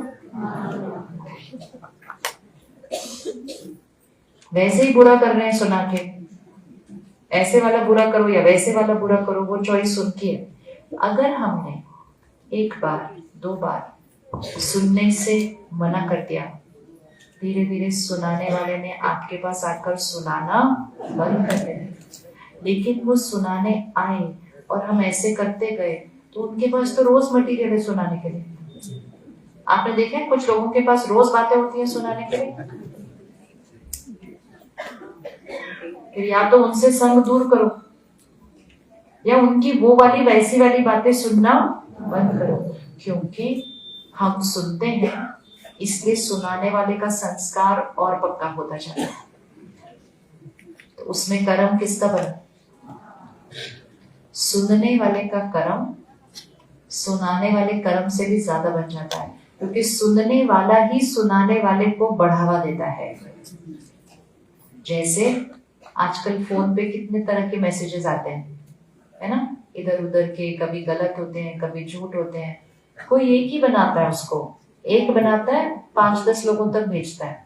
वैसे ही बुरा कर रहे हैं सुना के, ऐसे वाला बुरा करो या वैसे वाला बुरा करो, वो चॉइस उनकी है। अगर हमने एक बार, 2 बार सुनने से मना कर दिया, धीरे धीरे सुनाने वाले ने आपके पास आकर सुनाना बंद कर दिया। लेकिन वो सुनाने आए और हम ऐसे करते गए, तो उनके पास तो रोज मटीरियल है सुनाने के लिए। आपने देखा है कुछ लोगों के पास रोज बातें होती है सुनाने के लिए। फिर या तो उनसे संग दूर करो, या उनकी वो वाली वैसी वाली बातें सुनना बंद करो। क्योंकि हम सुनते हैं, इसलिए सुनाने वाले का संस्कार और पक्का होता जाता है। तो उसमें कर्म किसका बना? सुनने वाले का कर्म सुनाने वाले कर्म से भी ज्यादा बन जाता है, क्योंकि सुनने वाला ही सुनाने वाले को बढ़ावा देता है। जैसे आजकल फोन पे कितने तरह के मैसेजेस आते हैं, है ना, इधर उधर के, कभी गलत होते हैं, कभी झूठ होते हैं। कोई एक ही बनाता है, उसको एक बनाता है, 5-10 लोगों तक भेजता है।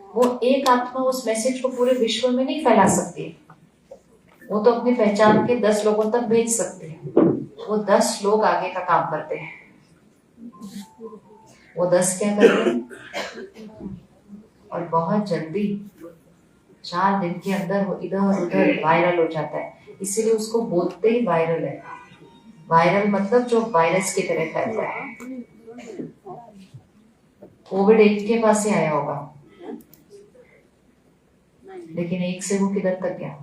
वो एक आत्मा उस मैसेज को पूरे विश्व में नहीं फैला सकती, वो तो अपनी पहचान के 10 लोगों तक भेज सकते हैं। वो 10 लोग आगे का काम करते हैं। वो 10 क्या करते हैं, और बहुत जल्दी 4 दिन के अंदर वो इधर उधर वायरल हो जाता है। इसीलिए उसको बोलते ही वायरल है। वायरल मतलब जो वायरस की तरह फैलता है। कोविड एक के पास ही आया होगा, लेकिन एक से वो किधर तक गया।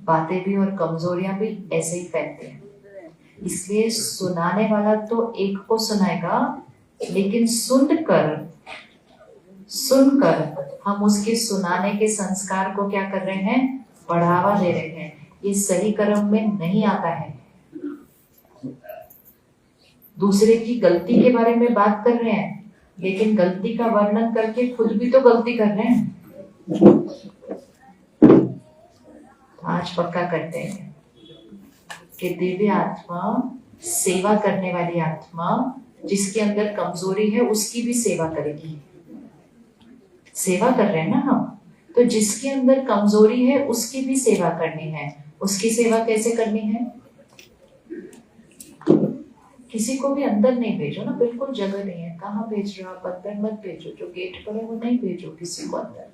बातें भी और कमजोरियां भी ऐसे ही फैलती हैं। इसलिए सुनाने वाला तो एक को सुनाएगा, लेकिन सुनकर हम उसके सुनाने के संस्कार को क्या कर रहे हैं, बढ़ावा दे रहे हैं। ये सही कर्म में नहीं आता है। दूसरे की गलती के बारे में बात कर रहे हैं, लेकिन गलती का वर्णन करके खुद भी तो गलती कर रहे हैं। आज पक्का करते हैं कि दिव्य आत्मा, सेवा करने वाली आत्मा, जिसके अंदर कमजोरी है उसकी भी सेवा करेगी। सेवा कर रहे हैं ना हम, तो जिसके अंदर कमजोरी है उसकी भी सेवा करनी है। उसकी सेवा कैसे करनी है? किसी को भी अंदर नहीं भेजो ना, बिल्कुल जगह नहीं है। कहाँ भेज रहे हो आप? अंदर मत भेजो। जो गेट पर है वो नहीं भेजो किसी को अंदर।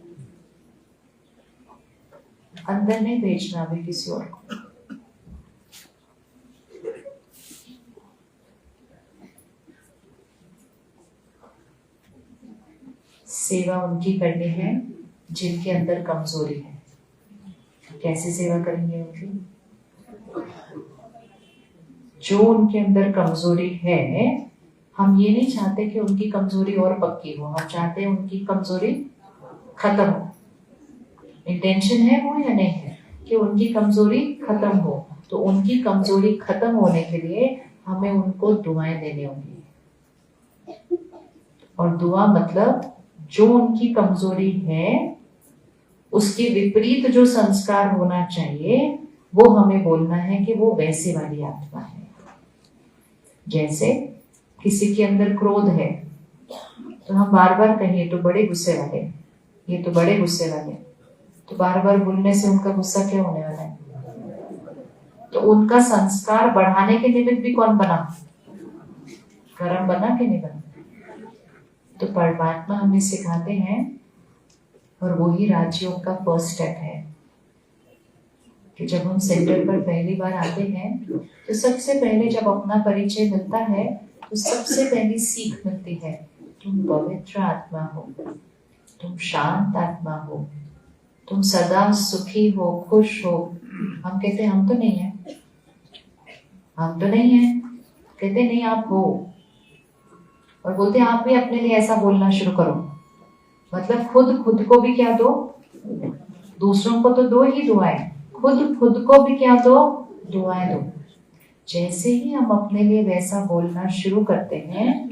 अंदर नहीं भेजना अभी किसी और को। सेवा उनकी करनी है जिनके अंदर कमजोरी है। कैसे सेवा करेंगे उनकी? जो उनके अंदर कमजोरी है, हम ये नहीं चाहते कि उनकी कमजोरी और पक्की हो, हम चाहते हैं उनकी कमजोरी खत्म हो। इंटेंशन है वो या नहीं है कि उनकी कमजोरी खत्म हो? तो उनकी कमजोरी खत्म होने के लिए हमें उनको दुआएं देनी होंगी। और दुआ मतलब जो उनकी कमजोरी है उसके विपरीत जो संस्कार होना चाहिए वो हमें बोलना है कि वो वैसे वाली आत्मा है। जैसे किसी के अंदर क्रोध है तो हम बार बार कहिए तो बड़े गुस्से वाले, ये तो बड़े गुस्से वाले, तो बार बार बोलने से उनका गुस्सा क्या होने वाला है? तो उनका संस्कार बढ़ाने के निमित्त भी कौन बना? कर्म बना कि नहीं बना? तो परमात्मा हमें सिखाते हैं, और वही राजयोग का फर्स्ट स्टेप है कि जब हम सेंटर पर पहली बार आते हैं तो सबसे पहले जब अपना परिचय मिलता है तो सबसे पहली सीख मिलती है, तुम पवित्र आत्मा हो, तुम शांत आत्मा हो, तुम सदा सुखी हो, खुश हो। हम कहते हैं हम तो नहीं है, हम तो नहीं है। कहते नहीं आप हो, और बोलते हैं आप भी अपने लिए ऐसा बोलना शुरू करो। मतलब खुद को भी क्या दो? दूसरों को तो दो ही दुआएं, खुद को भी क्या दो? दुआएं दो। जैसे ही हम अपने लिए वैसा बोलना शुरू करते हैं,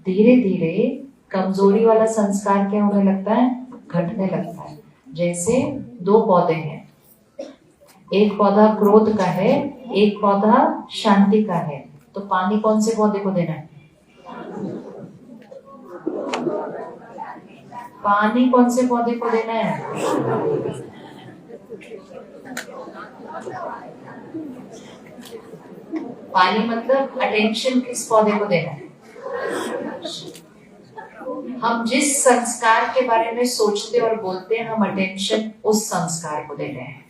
धीरे धीरे कमजोरी वाला संस्कार क्या होने लगता है? घटने लगता है। जैसे 2 पौधे हैं, एक पौधा क्रोध का है, एक पौधा शांति का है, तो पानी कौन से पौधे को देना है? पानी कौन से पौधे को देना है? पानी मतलब अटेंशन किस पौधे को देना है? हम जिस संस्कार के बारे में सोचते और बोलते हैं, हम अटेंशन उस संस्कार को दे रहे हैं।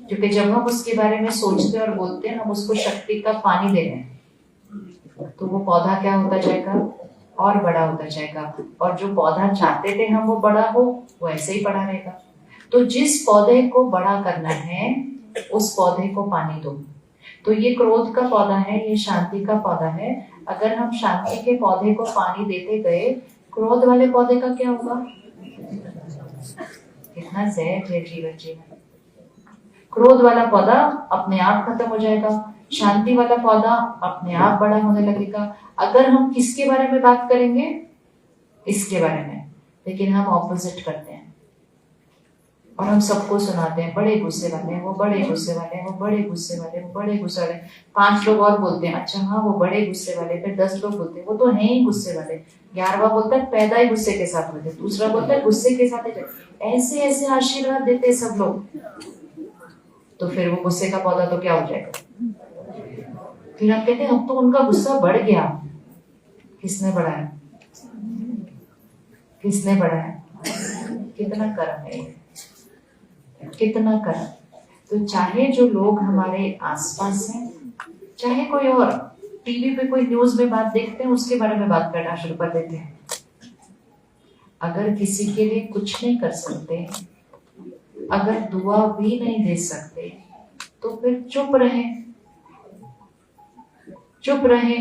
क्योंकि जब हम उसके बारे में सोचते और बोलते हैं, हम उसको शक्ति का पानी दे रहे हैं, तो वो पौधा क्या होता जाएगा? और बड़ा होता जाएगा। और जो पौधा चाहते थे हम वो बड़ा हो, वो ऐसे ही बड़ा रहेगा। तो जिस पौधे को बड़ा करना है उस पौधे को पानी दो। तो ये क्रोध का पौधा है, ये शांति का पौधा है। अगर हम शांति के पौधे को पानी देते गए, क्रोध वाले पौधे का क्या होगा? कितना सहज है जीवन जीवन। क्रोध वाला पौधा अपने आप खत्म हो जाएगा, शांति वाला पौधा अपने आप बड़ा होने लगेगा। अगर हम किसके बारे में बात करेंगे? इसके बारे में। लेकिन हम ऑपोजिट करते हैं और हम सबको सुनाते हैं, बड़े गुस्से वाले हैं, वो बड़े गुस्से वाले हैं, वो बड़े गुस्से वाले हैं, वो बड़े गुस्से वाले। 5 लोग और बोलते हैं, अच्छा हाँ वो बड़े गुस्से वाले। फिर 10 लोग बोलते हैं, वो तो है ही गुस्से वाले। 11वां बोलता है पैदा ही गुस्से के साथ हुए थे। दूसरा बोलता है गुस्से के साथ ही। ऐसे ऐसे आशीर्वाद देते हैं सब लोग। तो फिर वो गुस्से का पौधा तो क्या हो जाएगा? फिर आप कहते हैं अब तो उनका गुस्सा बढ़ गया। किसने बढ़ाया? किसने बढ़ाया? कितना कर्म है, कितना कर्म। तो चाहे जो लोग हमारे आसपास हैं, चाहे कोई और टीवी पे कोई न्यूज में बात देखते हैं, उसके बारे में बात करना शुरू कर देते हैं। अगर किसी के लिए कुछ नहीं कर सकते, अगर दुआ भी नहीं दे सकते, तो फिर चुप रहे। चुप रहे,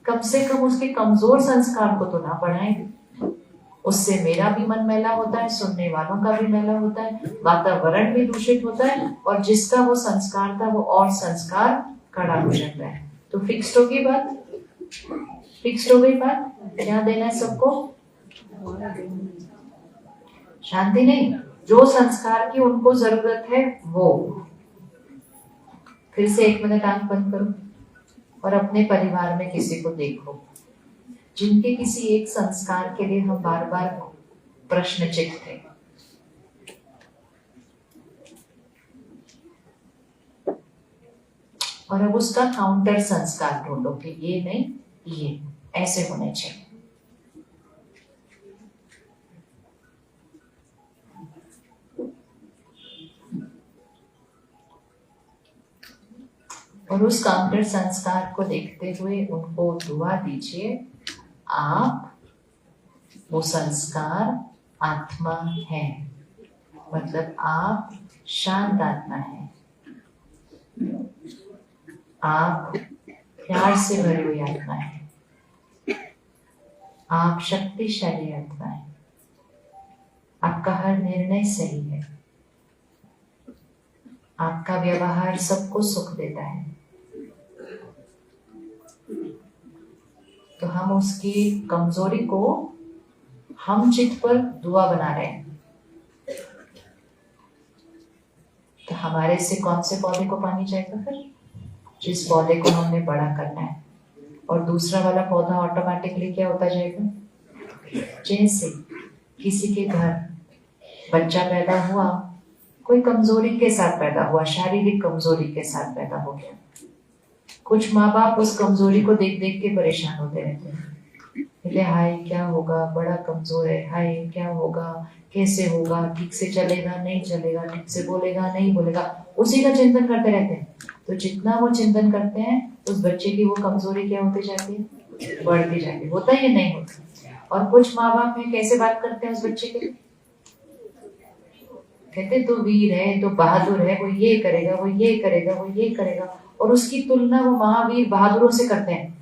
कम से कम उसके कमजोर संस्कार को तो ना बढ़ाएं। उससे मेरा भी मन मैला होता है, सुनने वालों का भी मैला होता है, वातावरण भी दूषित होता है, और जिसका वो संस्कार था वो और संस्कार कड़ा हो जाता है। तो फिक्स्ड होगी बात, फिक्स्ड हो गई बात। क्या देना है सबको? शांति नहीं, जो संस्कार की उनको जरूरत है वो। फिर से 1 मिनट आंख बंद करो और अपने परिवार में किसी को देखो जिनके किसी एक संस्कार के लिए हम बार बार प्रश्नचित थे। और अब उसका काउंटर संस्कार ढूंढो कि ये नहीं, ये ऐसे होने चाहिए। और उस काउंटर संस्कार को देखते हुए उनको दुआ दीजिए, आप वो संस्कार आत्मा है, मतलब आप शांत आत्मा है, आप प्यार से भरी हुई आत्मा है, आप शक्तिशाली आत्मा है, आपका हर निर्णय सही है, आपका व्यवहार सबको सुख देता है। तो हम उसकी कमजोरी को हम चित पर दुआ बना रहे हैं। तो हमारे से कौन से पौधे को पानी जाएगा? फिर जिस पौधे को हमने बड़ा करना है। और दूसरा वाला पौधा ऑटोमेटिकली क्या होता जाएगा? जैसे किसी के घर बच्चा पैदा हुआ, कोई कमजोरी के साथ पैदा हुआ, शारीरिक कमजोरी के साथ पैदा हो गया। कुछ माँ बाप उस कमजोरी को देख देख के परेशान होते रहते हैं, कहते हाय क्या होगा, बड़ा कमजोर है, हाय क्या होगा, कैसे होगा, ठीक से चलेगा नहीं चलेगा, ठीक से बोलेगा नहीं बोलेगा, उसी का चिंतन करते रहते हैं। तो जितना वो चिंतन करते हैं उस बच्चे की वो कमजोरी क्या होती जाती है? बढ़ती जाती है। होता है या नहीं होता? और कुछ माँ बाप में कैसे बात करते हैं उस बच्चे के लिए? कहते तो वीर है, तो बहादुर है, वो ये करेगा, वो ये करेगा, वो ये करेगा, और उसकी तुलना वो महावीर बहादुरों से करते हैं।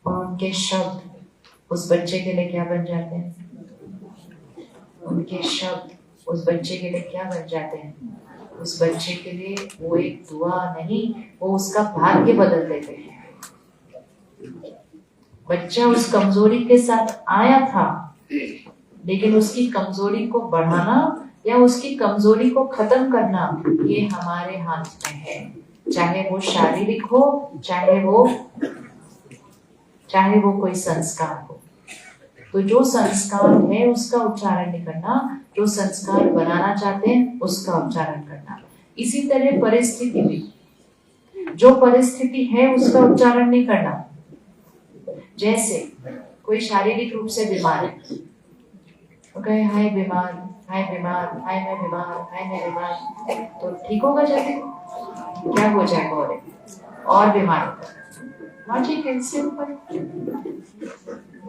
और उनके शब्द उस बच्चे के लिए क्या बन जाते हैं? उनके शब्द उस बच्चे के लिए क्या बन जाते हैं? उस बच्चे के लिए वो एक दुआ नहीं, वो उसका भाग्य बदल देते हैं। बच्चा उस कमजोरी के साथ आया था, लेकिन उसकी कमजोरी को बढ़ाना या उसकी कमजोरी को खत्म करना ये हमारे हाथ में है। चाहे वो शारीरिक हो, चाहे वो कोई संस्कार हो। तो जो संस्कार है उसका उच्चारण नहीं करना, जो संस्कार बनाना चाहते हैं उसका उच्चारण करना। इसी तरह परिस्थिति भी, जो परिस्थिति है उसका उच्चारण नहीं करना। जैसे कोई शारीरिक रूप से बीमार है, तो कहे हाय बीमार, हाय बीमार, हाय मैं बीमार, हाय मैं बीमार, तो ठीक होगा जाके? क्या हो जाएगा? और बीमार होगा। हाँ ठीक है, इससे ऊपर।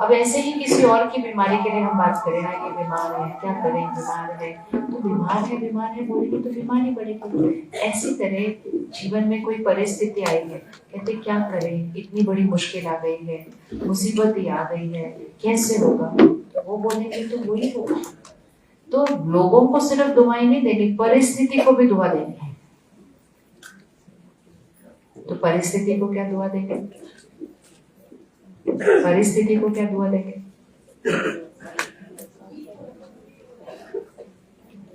अब ऐसे ही किसी और की बीमारी के लिए हम बात करें ना, ये बीमार है, क्या करें, बीमार है, तो बीमार है बोलेंगे तो बीमारी बढ़ेगी। ऐसी तरह जीवन में कोई परिस्थिति आई है, कहते क्या करें, इतनी बड़ी मुश्किल आ गई है, मुसीबत ही आ गई है, कैसे होगा? तो वो बोलेंगे तो वही होगा। तो लोगों को सिर्फ दुआएं नहीं देनी, परिस्थिति को भी दुआ देनी है। तो परिस्थिति को क्या दुआ देंगे? परिस्थिति को क्या दुआ देंगे?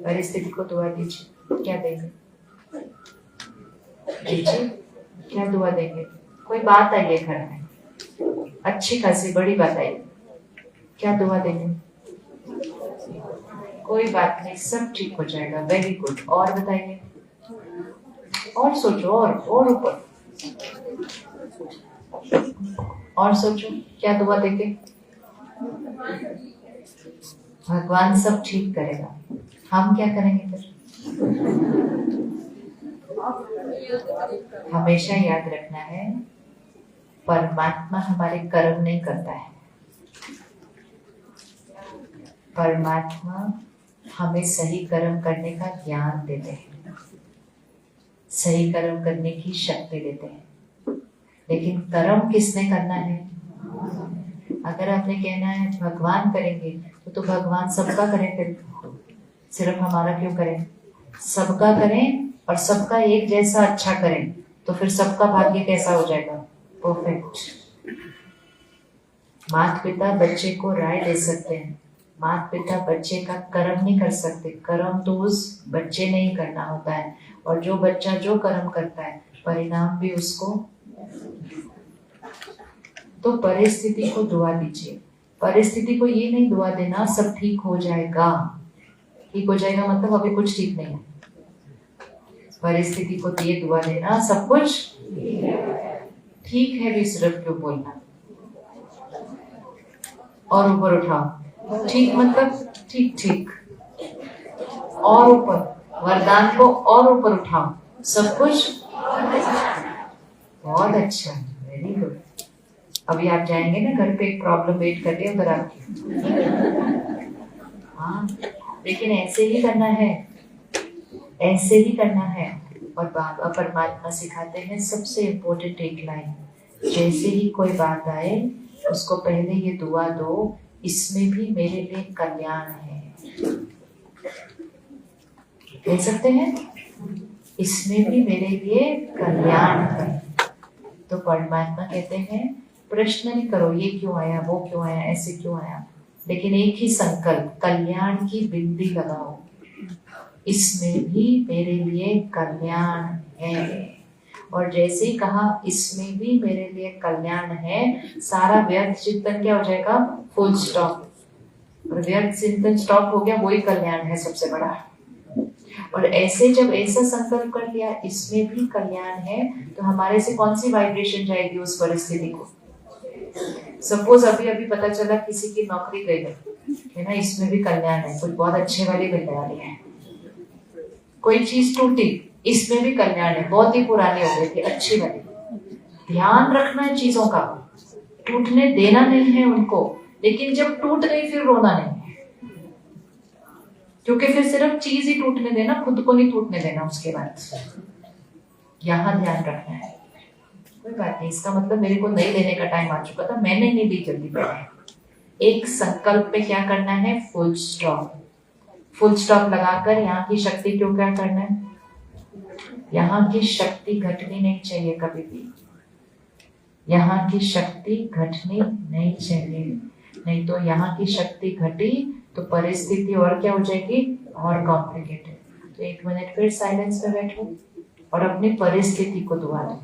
परिस्थिति को दुआ दीजिए, क्या देंगे? दीजिए, क्या दुआ देंगे? कोई बात आई है घर में, अच्छी खासी बड़ी बात आई, क्या दुआ देंगे? कोई बात नहीं, सब ठीक हो जाएगा, वेरी गुड। और बताइए, और सोचो, और ऊपर, और सोचो, क्या दुआ देंगे? भगवान सब ठीक करेगा, हम क्या करेंगे फिर? हमेशा याद रखना है, परमात्मा हमारे कर्म नहीं करता है। परमात्मा हमें सही कर्म करने का ज्ञान देते हैं, सही कर्म करने की शक्ति देते हैं, लेकिन कर्म किसने करना है? अगर आपने कहना है भगवान करेंगे, तो भगवान सबका करें, फिर सिर्फ हमारा क्यों करें? सबका करें और सबका एक जैसा अच्छा करें, तो फिर सबका भाग्य कैसा हो जाएगा? परफेक्ट। माता पिता बच्चे को राय दे सकते हैं, माता पिता बच्चे का कर्म नहीं कर सकते, कर्म तो उस बच्चे ने ही करना होता है, और जो बच्चा जो कर्म करता है परिणाम भी उसको। तो परिस्थिति को दुआ दीजिए। परिस्थिति को ये नहीं दुआ देना सब ठीक हो जाएगा, ठीक हो जाएगा मतलब अभी कुछ ठीक नहीं है। परिस्थिति को ये दुआ देना सब कुछ ठीक है भी सिर्फ क्यों बोलना, और ऊपर उठाओ, ठीक मतलब ठीक ठीक, और ऊपर, वरदान को और ऊपर उठाओ, सब कुछ बहुत अच्छा, वेरी गुड। अभी आप जाएंगे ना घर पे, एक प्रॉब्लम वेट कर रही है उधर आपकी। हाँ, लेकिन ऐसे ही करना है, ऐसे ही करना है। और बाबा परमात्मा सिखाते हैं सबसे इम्पोर्टेंट एक लाइन, जैसे ही कोई बात आए उसको पहले ये दुआ दो, इसमें भी मेरे लिए कल्याण है। कह सकते हैं, इसमें भी मेरे लिए कल्याण है। तो परमात्मा कहते हैं प्रश्न नहीं करो ये क्यों आया, वो क्यों आया, ऐसे क्यों आया, लेकिन एक ही संकल्प, कल्याण की बिंदी लगाओ, इसमें भी मेरे लिए कल्याण है। और जैसे ही कहा इसमें भी मेरे लिए कल्याण है, सारा व्यर्थ चिंतन क्या हो जाएगा? Full stop. और व्यर्थ चिंतन स्टॉप हो गया, वही कल्याण है सबसे बड़ा। और ऐसे जब ऐसा संकल्प कर लिया इसमें भी कल्याण है, तो हमारे से कौन सी वाइब्रेशन जाएगी उस परिस्थिति को? सपोज अभी अभी पता चला किसी की नौकरी गई है ना, इसमें भी कल्याण है, कुछ बहुत अच्छे वाली मिलने वाली है। कोई चीज टूटी, इसमें भी कल्याण है, बहुत ही पुरानी हो गई थी, अच्छी वाली। ध्यान रखना है चीजों का, टूटने देना नहीं है उनको, लेकिन जब टूट गई फिर रोना नहीं है, क्योंकि फिर सिर्फ चीज ही टूटने देना, खुद को नहीं टूटने देना उसके बाद। यहाँ ध्यान रखना है। कोई बात नहीं, इसका मतलब मेरे को नहीं देने का टाइम आ चुका था, मैंने नहीं दी जल्दी पहले। एक संकल्प पे क्या करना है? Full stop. फुल स्टॉप लगाकर यहाँ की शक्ति क्यों क्या करना है? यहाँ की शक्ति घटनी नहीं चाहिए कभी भी, यहाँ की शक्ति घटनी नहीं चाहिए, नहीं तो यहाँ की शक्ति घटी तो परिस्थिति और क्या हो जाएगी? और कॉम्प्लिकेटेड। तो 1 मिनट फिर साइलेंस में बैठो और अपनी परिस्थिति को दुआ दो।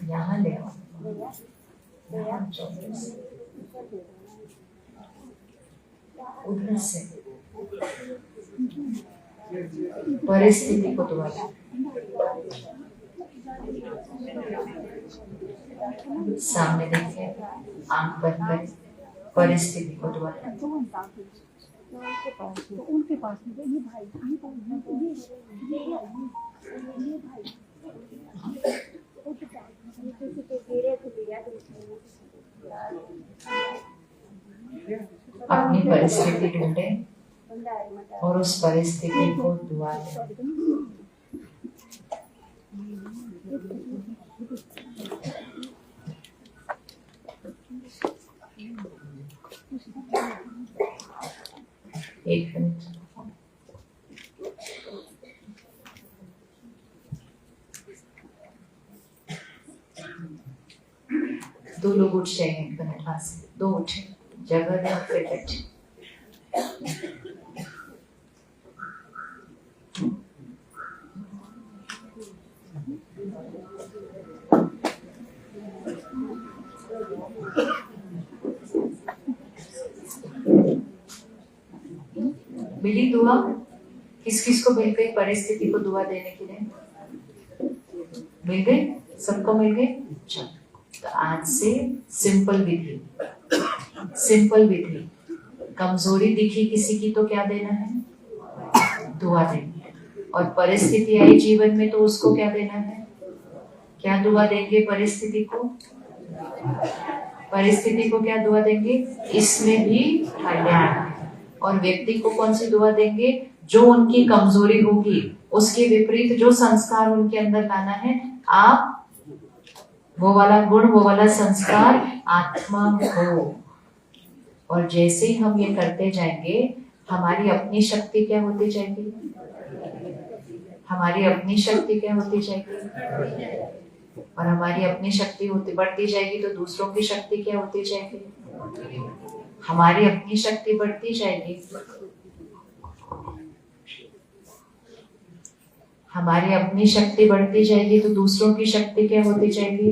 यहाँ ले आओ, उधर से परिस्थिति को दुआ दो। सामने देखिए, आंख बंद करें, परिस्थिति को दुआ दो। उनके पास ये भाई अपनी परिस्थिति ढूंढे और उस परिस्थिति को दुआ दें। एक मिनट। दो लोग उठ जाएंगे एक मिनट वहां से, दो उठे, जगह में फिर बैठे। मिली दुआ? किस किस को मिल गई परिस्थिति को दुआ देने के लिए? मिल गई? सबको मिल गई? चलो, तो आज से सिंपल विधि, सिंपल विधि। कमजोरी दिखी किसी की तो क्या देना है? दुआ देनी है। और परिस्थिति आई जीवन में तो उसको क्या देना है? क्या दुआ देंगे परिस्थिति को? परिस्थिति को क्या दुआ देंगे? इसमें भी कल्याण। और व्यक्ति को कौन सी दुआ देंगे? जो उनकी कमजोरी होगी, उसके विपरीत जो संस्कार उनके अंदर लाना है, आप वो वाला गुण, वो वाला संस्कार आत्मा हो। और जैसे ही हम ये करते जाएंगे, हमारी अपनी शक्ति क्या होती जाएगी? हमारी अपनी शक्ति क्या होती जाएगी? और हमारी अपनी शक्ति होती बढ़ती जाएगी तो दूसरों की शक्ति क्या होती जाएगी? हमारी अपनी शक्ति बढ़ती जाएगी, हमारी अपनी शक्ति बढ़ती जाएगी तो दूसरों की शक्ति क्या होती जाएगी?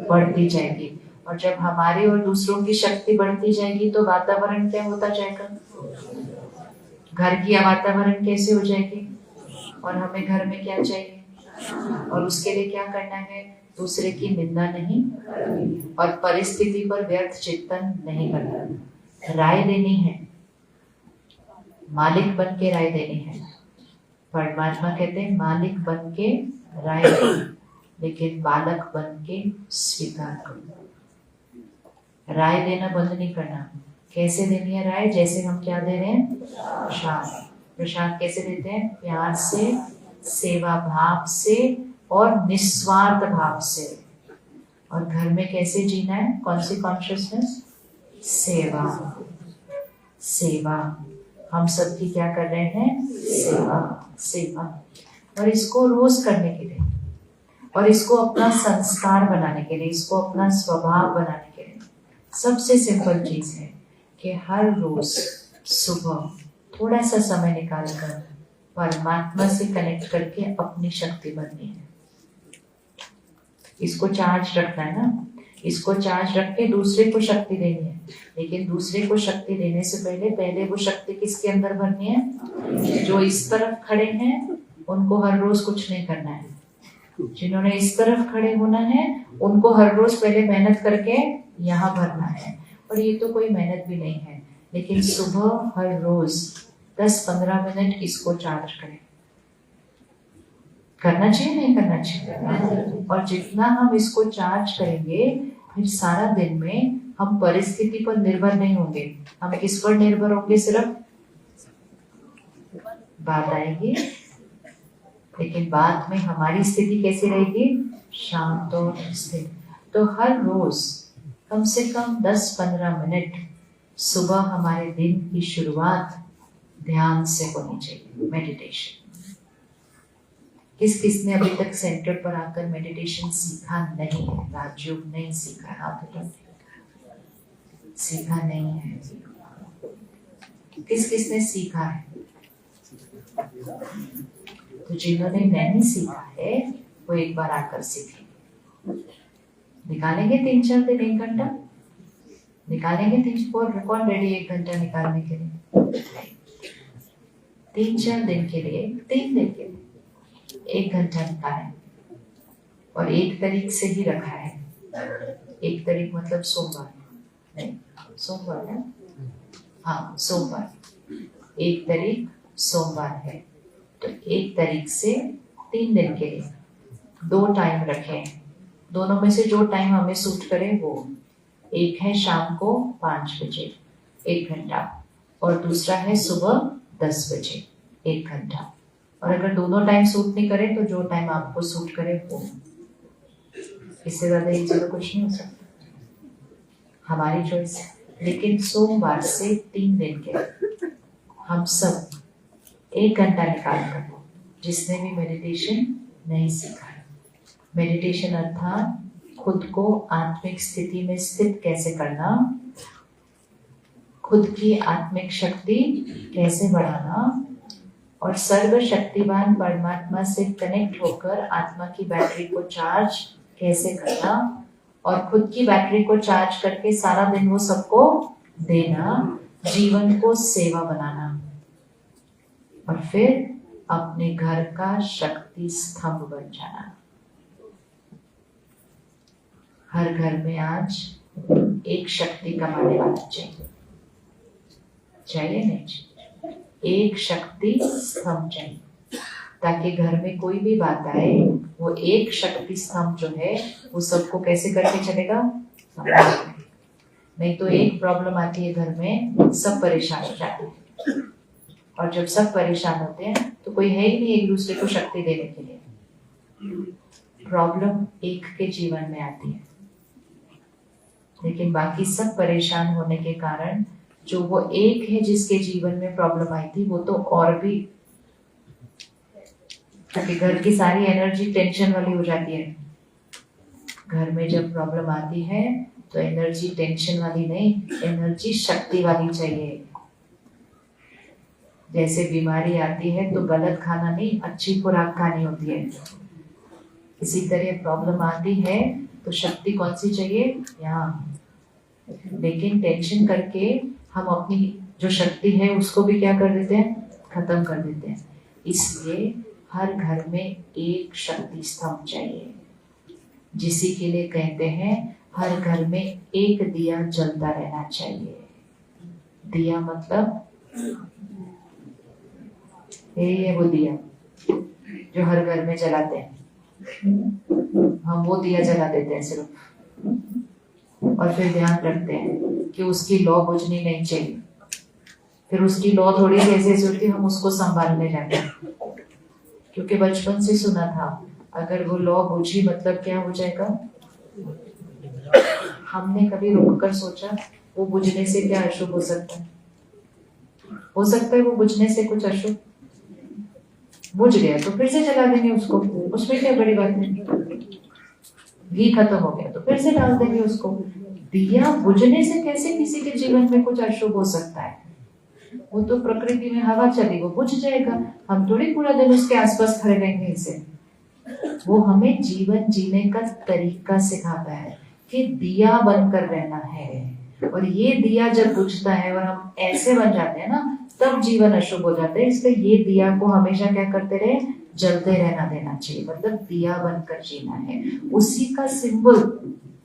बढ़ती जाएगी। और जब हमारी और दूसरों की शक्ति बढ़ती जाएगी तो वातावरण क्या होता जाएगा? घर की वातावरण कैसे हो जाएगी? और हमें घर में क्या चाहिए? और उसके लिए क्या करना है? दूसरे की निंदा नहीं और परिस्थिति पर व्यर्थ चिंतन नहीं करना। राय देनी है, मालिक बन के राय देनी है। परमात्मा कहते हैं मालिक बन के राय दो, लेकिन बालक बन के स्वीकार करो। राय देना बंद नहीं करना। कैसे देनी है राय? जैसे हम क्या दे रहे हैं? प्रसाद। प्रसाद कैसे देते हैं? प्यार से, सेवा भाव से और निस्वार्थ भाव से। और घर में कैसे जीना है? कौन सी कॉन्शियसनेस? सेवा। सेवा, हम सबकी क्या कर रहे हैं? सेवा, सेवा। और इसको रोज करने के लिए, और इसको अपना संस्कार बनाने के लिए, इसको अपना स्वभाव बनाने के लिए सबसे सिंपल चीज है कि हर रोज सुबह थोड़ा सा समय निकालकर परमात्मा से कनेक्ट करके अपनी शक्ति बननी है। इसको चार्ज रखना है ना, इसको चार्ज रख के दूसरे को शक्ति देनी है। लेकिन दूसरे को शक्ति देने से पहले वो शक्ति किसके अंदर भरनी है? जो इस तरफ खड़े हैं उनको हर रोज कुछ नहीं करना है। जिन्होंने इस तरफ खड़े होना है उनको हर रोज पहले मेहनत करके यहाँ भरना है। और ये तो कोई मेहनत भी नहीं है, लेकिन सुबह हर रोज 10-15 मिनट इसको चार्ज करें। करना चाहिए नहीं करना चाहिए? और जितना हम इसको चार्ज करेंगे, फिर सारा दिन में हम परिस्थिति पर निर्भर नहीं होंगे। हम किस पर निर्भर होंगे? सिर्फ बात आएगी, लेकिन बाद में हमारी स्थिति कैसी रहेगी? शांत और स्थिर। तो हर रोज कम से कम 10-15 मिनट सुबह हमारे दिन की शुरुआत ध्यान से होनी चाहिए, मेडिटेशन। किस किसने अभी तक सेंटर पर आकर मेडिटेशन सीखा नहीं है? राजयोग नहीं सीखा, हाथ सीखा नहीं है। किस किसने सीखा है? तो जिन्होंने नहीं सीखा है वो एक बार आकर सीखें। निकालेंगे 3-4 दिन, 1 घंटा निकालेंगे। 3-4 कौन रेडी 1 घंटा निकालने के लिए? 3-4 दिन के लिए, 3 दिन के लिए 1 घंटा निकालें। और 1 तारीख से ही रखा है। 1 तारीख मतलब सोमवार, नहीं सोमवार है, हाँ सोमवार। 1 तारीख सोमवार है, तो 1 तारीख से 3 दिन के लिए 2 टाइम रखें। दोनों में से जो टाइम हमें सूट करे वो। एक है शाम को 5 बजे 1 घंटा, और दूसरा है सुबह 10 बजे 1 घंटा। और अगर दोनों टाइम सूट नहीं करे तो जो टाइम आपको सूट करे वो। इससे ज्यादा एक जगह कुछ नहीं हो सकता, हमारी चॉइस है। लेकिन सोमवार से 3 दिन के हम सब 1 घंटा निकाल कर, जिसने भी मेडिटेशन नहीं सीखा है, मेडिटेशन अर्थात खुद को आत्मिक स्थिति में स्थित कैसे करना, खुद की आत्मिक शक्ति कैसे बढ़ाना और सर्वशक्तिवान परमात्मा से कनेक्ट होकर आत्मा की बैटरी को चार्ज कैसे करना और खुद की बैटरी को चार्ज करके सारा दिन वो सबको देना, जीवन को सेवा बनाना और फिर अपने घर का शक्ति स्तंभ बन जाना। हर घर में आज एक शक्ति कमाने वाला चाहिए, चाहिए नहीं चाहिए? एक शक्ति स्तंभ चाहिए, ताकि घर में कोई भी बात आए वो एक शक्ति स्तंभ जो है वो सबको कैसे करके चलेगा, नहीं तो एक प्रॉब्लम आती है घर में, सब परेशान हो जाते हैं और जब सब परेशान होते हैं तो कोई है ही नहीं एक दूसरे को शक्ति देने के लिए। प्रॉब्लम एक के जीवन में आती है, लेकिन बाकी सब परेशान होने के कारण जो वो एक है जिसके जीवन में प्रॉब्लम आई थी वो तो और भी, क्योंकि घर की सारी एनर्जी टेंशन वाली हो जाती है। घर में जब प्रॉब्लम आती है तो एनर्जी टेंशन वाली नहीं, एनर्जी शक्ति वाली चाहिए। जैसे बीमारी आती है तो गलत खाना नहीं, अच्छी खुराक खानी होती है। इसी तरह प्रॉब्लम आती है तो शक्ति कौन सी चाहिए, यहाँ। लेकिन टेंशन करके हम अपनी जो शक्ति है उसको भी क्या कर देते हैं, खत्म कर देते हैं। इसलिए हर घर में एक शक्ति स्तंभ चाहिए, जिसी के लिए कहते हैं हर घर में एक दिया जलता रहना चाहिए। दिया मतलब यही है वो दिया जो हर घर में जलाते हैं, हम वो दिया जला देते हैं सिर्फ, और फिर ध्यान रखते हैं कि उसकी लौ बुझनी नहीं चाहिए। फिर उसकी लौ थोड़ी सी ऐसी होती है, हम उसको संभालने जाते हैं, क्योंकि बचपन से सुना था अगर वो लौ बुझी मतलब क्या हो जाएगा। हमने कभी रुककर सोचा वो बुझने से क्या अशुभ हो सकता है? हो सकता है वो बुझने से कुछ अशुभ, बुझ गया तो फिर से जला देंगे उसको, उसमें क्या बड़ी बात है। घी खत्म हो गया तो फिर से डाल देंगे उसको। दिया बुझने से कैसे किसी के जीवन में कुछ अशुभ हो सकता है? वो तो प्रकृति में हवा चली, वो बुझ जाएगा। हम थोड़ी पूरा दिन उसके आसपास खड़े रहेंगे इसे। वो हमें जीवन जीने का तरीका सिखाता है कि दिया बनकर रहना है, और ये दिया जब बुझता है और हम ऐसे बन जाते हैं ना, तब जीवन अशुभ हो जाता है। इसलिए ये दिया को हमेशा क्या करते रहे, जलते रहना देना चाहिए, मतलब दिया बनकर जीना है। उसी का सिंबल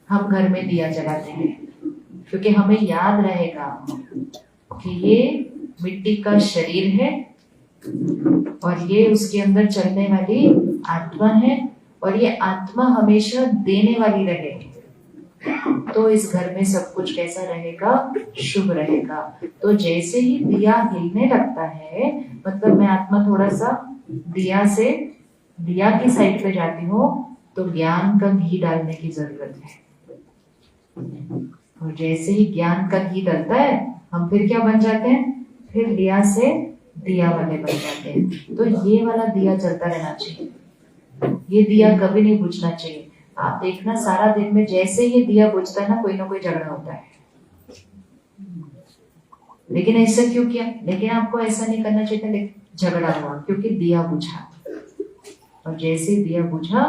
हम घर में दिया जलाते हैं, क्योंकि हमें याद रहेगा कि ये मिट्टी का शरीर है और ये उसके अंदर चलने वाली आत्मा है, और ये आत्मा हमेशा देने वाली रहे, तो इस घर में सब कुछ कैसा रहेगा, शुभ रहेगा। तो जैसे ही दिया हिलने लगता है, मतलब मैं आत्मा थोड़ा सा दिया की साइड पे जाती हूँ, तो ज्ञान का घी डालने की जरूरत है। और जैसे ही ज्ञान का घी डलता है, हम फिर क्या बन जाते हैं, फिर दिया से दिया वाले बन जाते हैं। तो ये वाला दिया जलता रहना चाहिए, ये दिया कभी नहीं बुझना चाहिए। आप देखना सारा दिन में जैसे ये दिया बुझता है ना कोई झगड़ा होता है। लेकिन ऐसा क्यों किया? लेकिन आपको ऐसा नहीं करना चाहिए था, लेकिन झगड़ा हुआ क्योंकि दिया बुझा, और जैसे दिया बुझा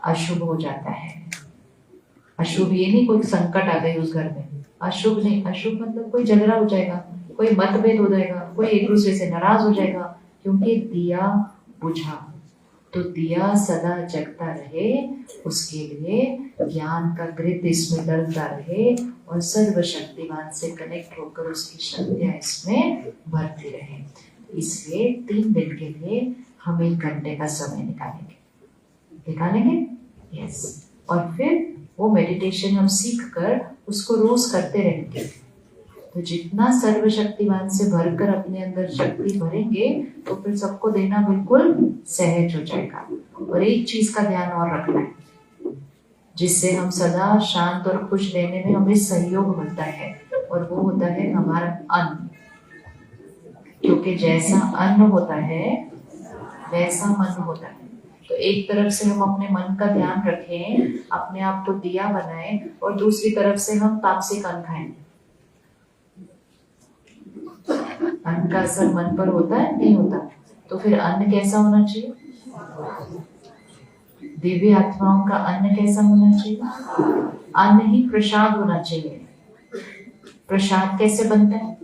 अशुभ हो जाता है। अशुभ ये नहीं कोई संकट आ गई उस घर में, अशुभ नहीं, अशुभ मतलब कोई झगड़ा हो जाएगा, कोई मतभेद हो जाएगा, कोई एक दूसरे से नाराज हो जाएगा, क्योंकि दिया बुझा। तो दिया सदा जगता रहे, उसके लिए ज्ञान का घृत इसमें डलता रहे और सर्वशक्तिमान से कनेक्ट होकर उसकी शक्तियां इसमें भरती रहे। इसलिए 3 दिन के लिए हम 1 घंटे का समय निकालेंगे, यस। और फिर वो मेडिटेशन हम सीख कर उसको रोज करते रहेंगे। तो जितना सर्वशक्तिमान से भरकर अपने अंदर शक्ति भरेंगे, तो फिर सबको देना बिल्कुल सहज हो जाएगा। और एक चीज का ध्यान और रखना है, जिससे हम सदा शांत और खुश रहने में हमें सहयोग मिलता है, और वो होता है हमारा अन्न। क्योंकि जैसा अन्न होता है वैसा मन होता है। तो एक तरफ से हम अपने मन का ध्यान रखें, अपने आप को दिया बनाएं, और दूसरी तरफ से हम तामसिक अन्न खाएं। अन्न का असर मन पर होता है नहीं होता? तो फिर अन्न कैसा होना चाहिए? दिव्य आत्माओं का अन्न कैसा होना चाहिए? अन्न ही प्रसाद होना चाहिए। प्रसाद कैसे बनता है?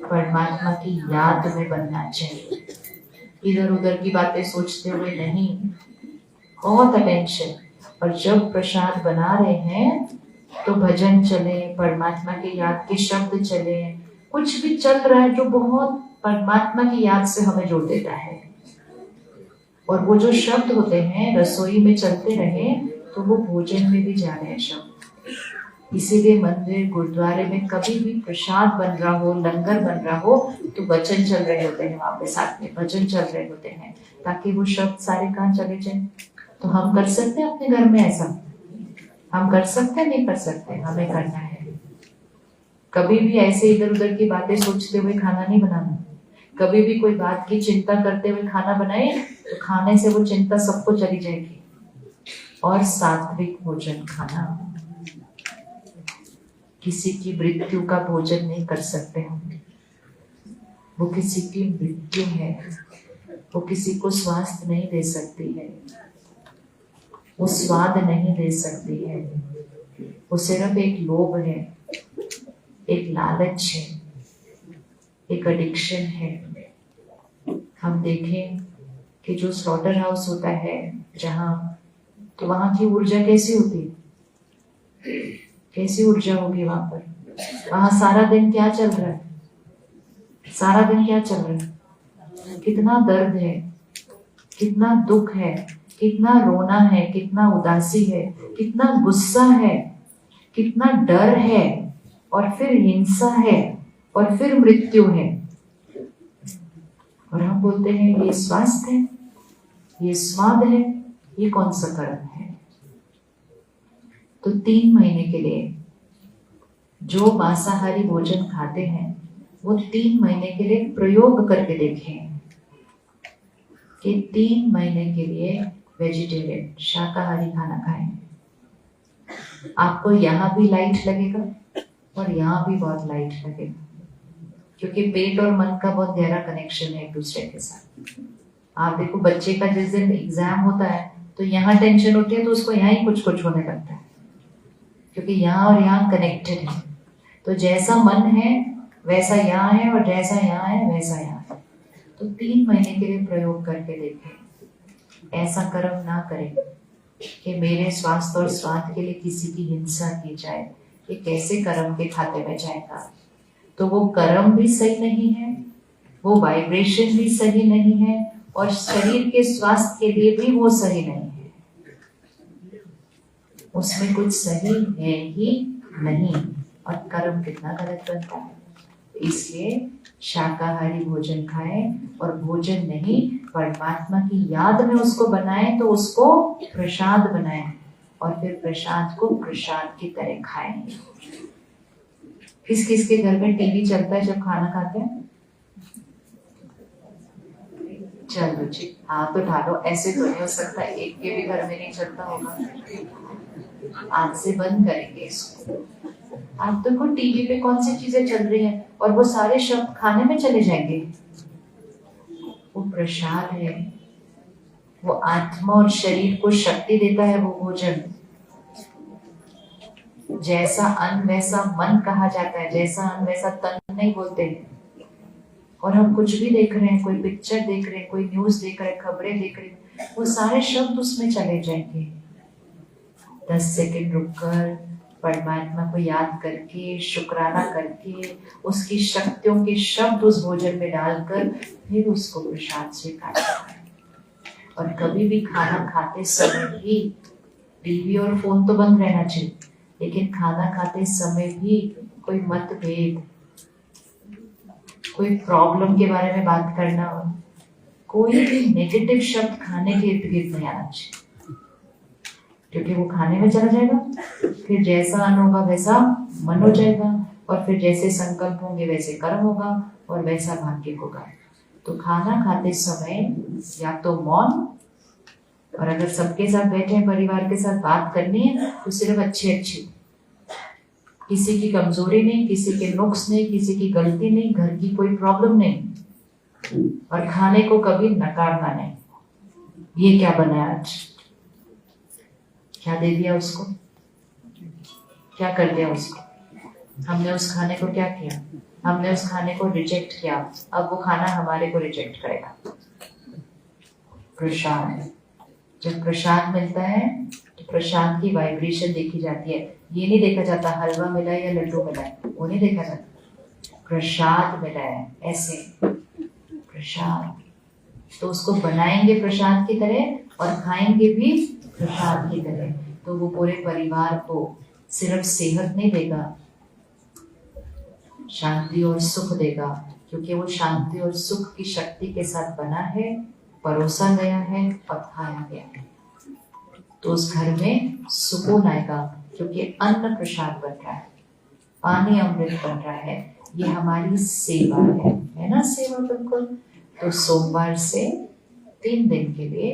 परमात्मा की याद में बनना चाहिए। इधर उधर की बातें सोचते हुए नहीं, बहुत अटेंशन। और जब प्रसाद बना रहे हैं तो भजन चले, परमात्मा की याद के शब्द चले, कुछ भी चल रहा है जो बहुत परमात्मा की याद से हमें जोड़ देता है। और वो जो शब्द होते हैं रसोई में चलते रहे तो वो भोजन में भी जा रहे हैं शब्द। इसीलिए मंदिर गुरुद्वारे में कभी भी प्रसाद बन रहा हो, लंगर बन रहा हो, तो वचन चल रहे होते हैं, वहां पे साथ में भजन चल रहे होते हैं, ताकि वो शब्द सारे कहाँ चले जाए। तो हम कर सकते हैं अपने घर में ऐसा? हम कर सकते हैं? नहीं कर सकते? हमें करना है। कभी भी ऐसे इधर उधर की बातें सोचते हुए खाना नहीं बनाना। कभी भी कोई बात की चिंता करते हुए खाना बनाए तो खाने से वो चिंता सबको चली जाएगी। और सात्विक भोजन खाना। किसी की मृत्यु का भोजन नहीं कर सकते हम। वो किसी की मृत्यु है, वो किसी को स्वास्थ्य नहीं दे सकती है, वो स्वाद नहीं दे सकती है। वो सिर्फ एक लोभ है, एक लालच है, एक एडिक्शन है। हम देखें कि जो स्लॉटर हाउस होता है जहाँ, तो वहां की ऊर्जा कैसी होती है? कैसी ऊर्जा होगी वहां पर? वहां सारा दिन क्या चल रहा है? सारा दिन क्या चल रहा है? कितना दर्द है, कितना दुख है, कितना रोना है, कितना उदासी है, कितना गुस्सा है, कितना डर है, और फिर हिंसा है, और फिर मृत्यु है। और हम बोलते हैं ये स्वास्थ्य है, ये स्वाद है, ये कौन सा कर्म है? तो 3 महीने के लिए जो मांसाहारी भोजन खाते हैं वो 3 महीने के लिए प्रयोग करके देखें कि 3 महीने के लिए वेजिटेरियन शाकाहारी खाना खाएं। आपको यहाँ भी लाइट लगेगा और यहाँ भी बहुत लाइट लगेगा, क्योंकि पेट और मन का बहुत गहरा कनेक्शन है एक दूसरे के साथ। आप देखो बच्चे का जिस दिन एग्जाम होता है तो यहाँ टेंशन होती है तो उसको यहाँ ही कुछ कुछ होने लगता है, क्योंकि यहाँ और यहाँ कनेक्टेड है। तो जैसा मन है वैसा यहाँ है, और जैसा यहाँ है वैसा यहाँ है। तो 3 महीने के लिए प्रयोग करके देखें। ऐसा कर्म ना करें कि मेरे स्वास्थ्य और स्वाद के लिए किसी की हिंसा की जाए। ये कैसे कर्म के खाते में जाएगा? तो वो कर्म भी सही नहीं है, वो वाइब्रेशन भी सही नहीं है, और शरीर के स्वास्थ्य के लिए भी वो सही नहीं है। उसमें कुछ सही है ही नहीं, और कर्म कितना गलत बनता है। इसलिए शाकाहारी भोजन खाएं, और भोजन नहीं परमात्मा की याद में उसको बनाएं, तो उसको प्रसाद बनाएं, और फिर प्रसाद को प्रसाद की तरह खाएं। किस किस के घर में टीवी चलता है जब खाना खाते हैं? चलो जी, हाँ तो ढालो। ऐसे तो नहीं हो सकता एक के भी घर में नहीं चलता होगा। आज से बंद करेंगे इसको। आप देखो टीवी पे कौन सी चीजें चल रही हैं, और वो सारे शब्द खाने में चले जाएंगे। वो प्रसाद है, वो आत्मा और शरीर को शक्ति देता है वो भोजन। जैसा अन्न वैसा मन कहा जाता है, जैसा अन्न वैसा तन नहीं बोलते हैं। और हम कुछ भी देख रहे हैं, कोई पिक्चर देख रहे हैं, कोई न्यूज देख रहे हैं, खबरें देख रहे हैं, वो सारे शब्द उसमें चले जाएंगे। 10 सेकंड रुककर परमात्मा को याद करके, शुक्राना करके, उसकी शक्तियों के शब्द उस भोजन में डालकर फिर उसको प्रसाद स्वीकार करना है। और कभी भी खाना खाते समय भी टीवी और फोन तो बंद रहना चाहिए, लेकिन खाना खाते समय भी कोई मतभेद, कोई प्रॉब्लम के बारे में बात करना, कोई भी नेगेटिव शब्द खाने के इर्द गिर्द नहीं आना चाहिए, क्योंकि वो खाने में चला जाएगा। फिर जैसा अन्न होगा वैसा मन हो जाएगा, और फिर जैसे संकल्प होंगे वैसे कर्म होगा, और वैसा भाग्य होगा। तो खाना खाते समय या तो मौन, और अगर सबके साथ बैठे हैं, परिवार के साथ बात करनी है, तो सिर्फ अच्छी अच्छी, किसी की कमजोरी नहीं, किसी के नुक्स नहीं, किसी की गलती नहीं, घर की कोई प्रॉब्लम नहीं। और खाने को कभी नकारना नहीं। ये क्या बना आज, क्या दे दिया उसको, क्या कर दिया उसको, हमने उस खाने को क्या किया, हमने उस खाने को रिजेक्ट किया, अब वो खाना हमारे को रिजेक्ट करेगा। प्रसाद, जब प्रसाद मिलता है तो प्रसाद की वाइब्रेशन देखी जाती है। ये नहीं देखा जाता हलवा मिला है या लड्डू मिला है, वो नहीं देखा जाता, प्रसाद मिला है ऐसे, प्रसाद। तो उसको बनाएंगे प्रसाद की तरह और खाएंगे भी प्रसाद की तरह, तो वो पूरे परिवार को सिर्फ सेहत नहीं देगा, शांति और सुख देगा, क्योंकि वो शांति और सुख की शक्ति के साथ बना है, परोसा गया है और खाया गया है। तो उस घर में सुकून आएगा, क्योंकि अन्न प्रसाद बन रहा है, पानी अमृत बन रहा है। ये हमारी सेवा है ना, सेवा बिल्कुल। तो सोमवार से 3 दिन के लिए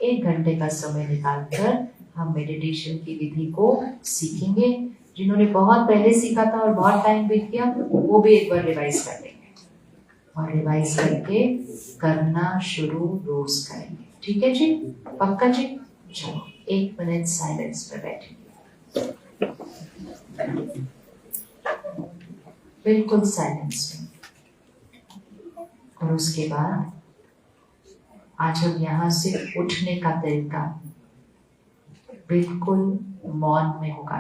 1 घंटे का समय निकालकर हम मेडिटेशन की विधि को सीखेंगे। जिन्होंने बहुत पहले सीखा था और बहुत टाइम बीत गया, वो भी एक बार रिवाइज कर लेंगे, और रिवाइज करके करना शुरू रोज करेंगे। ठीक है जी, पक्का जी? चलो 1 मिनट साइलेंस पे बैठेंगे, बिल्कुल साइलेंस में। और उसके बाद आज हम यहाँ से उठने का तरीका बिल्कुल मौन में होगा।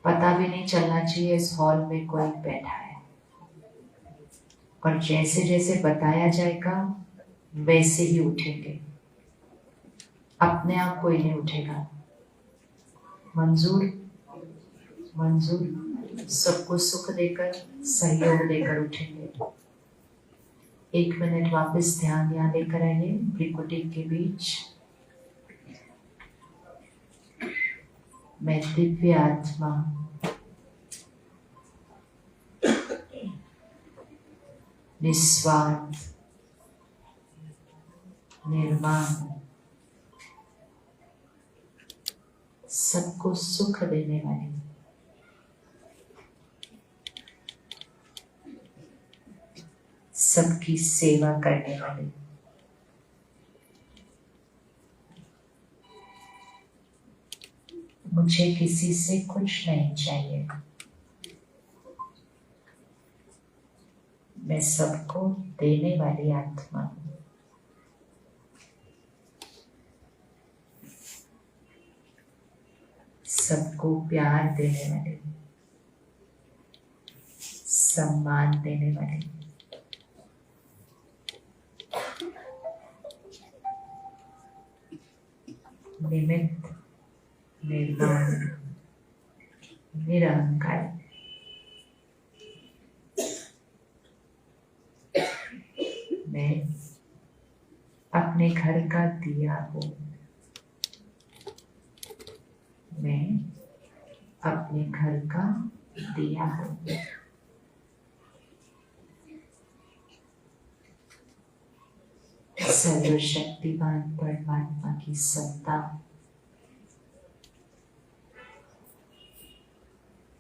पता भी नहीं चलना चाहिए इस हॉल में कोई बैठा है, और जैसे जैसे बताया जाएगा वैसे ही उठेंगे, अपने आप कोई नहीं उठेगा। मंजूर? मंजूर? सबको सुख देकर, सहयोग देकर उठेंगे। 1 मिनट वापस ध्यान यहाँ लेकर आइए, भ्रिकुटी के बीच। मैं दिव्य आत्मा, निस्वार्थ, निर्वाण, सबको सुख देने वाली, सबकी सेवा करने वाली, मुझे किसी से कुछ नहीं चाहिए, मैं सबको देने वाली आत्मा हूँ। सबको प्यार देने वाली, सम्मान देने वाली, निमित्त, निर्वाण, निरहंकार, मैं अपने घर का दिया हूँ, मैं अपने घर का दिया हूँ। सर्वशक्तिवान परमात्मा की सत्ता,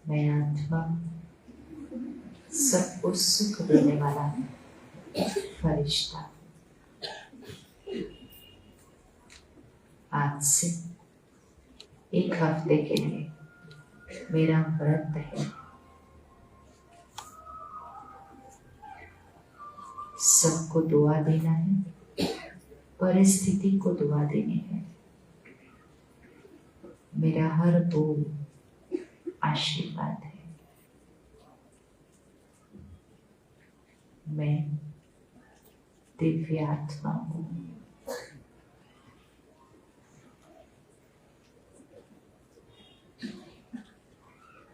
मैं आत्मा, सबको सुख देने वाला फरिश्ता। आज से 1 हफ्ते के लिए मेरा व्रत है, सबको दुआ देना है, परिस्थिति को दुआ देनी है। मेरा हर बोल आशीर्वाद है। मैं दिव्य आत्मा हूँ।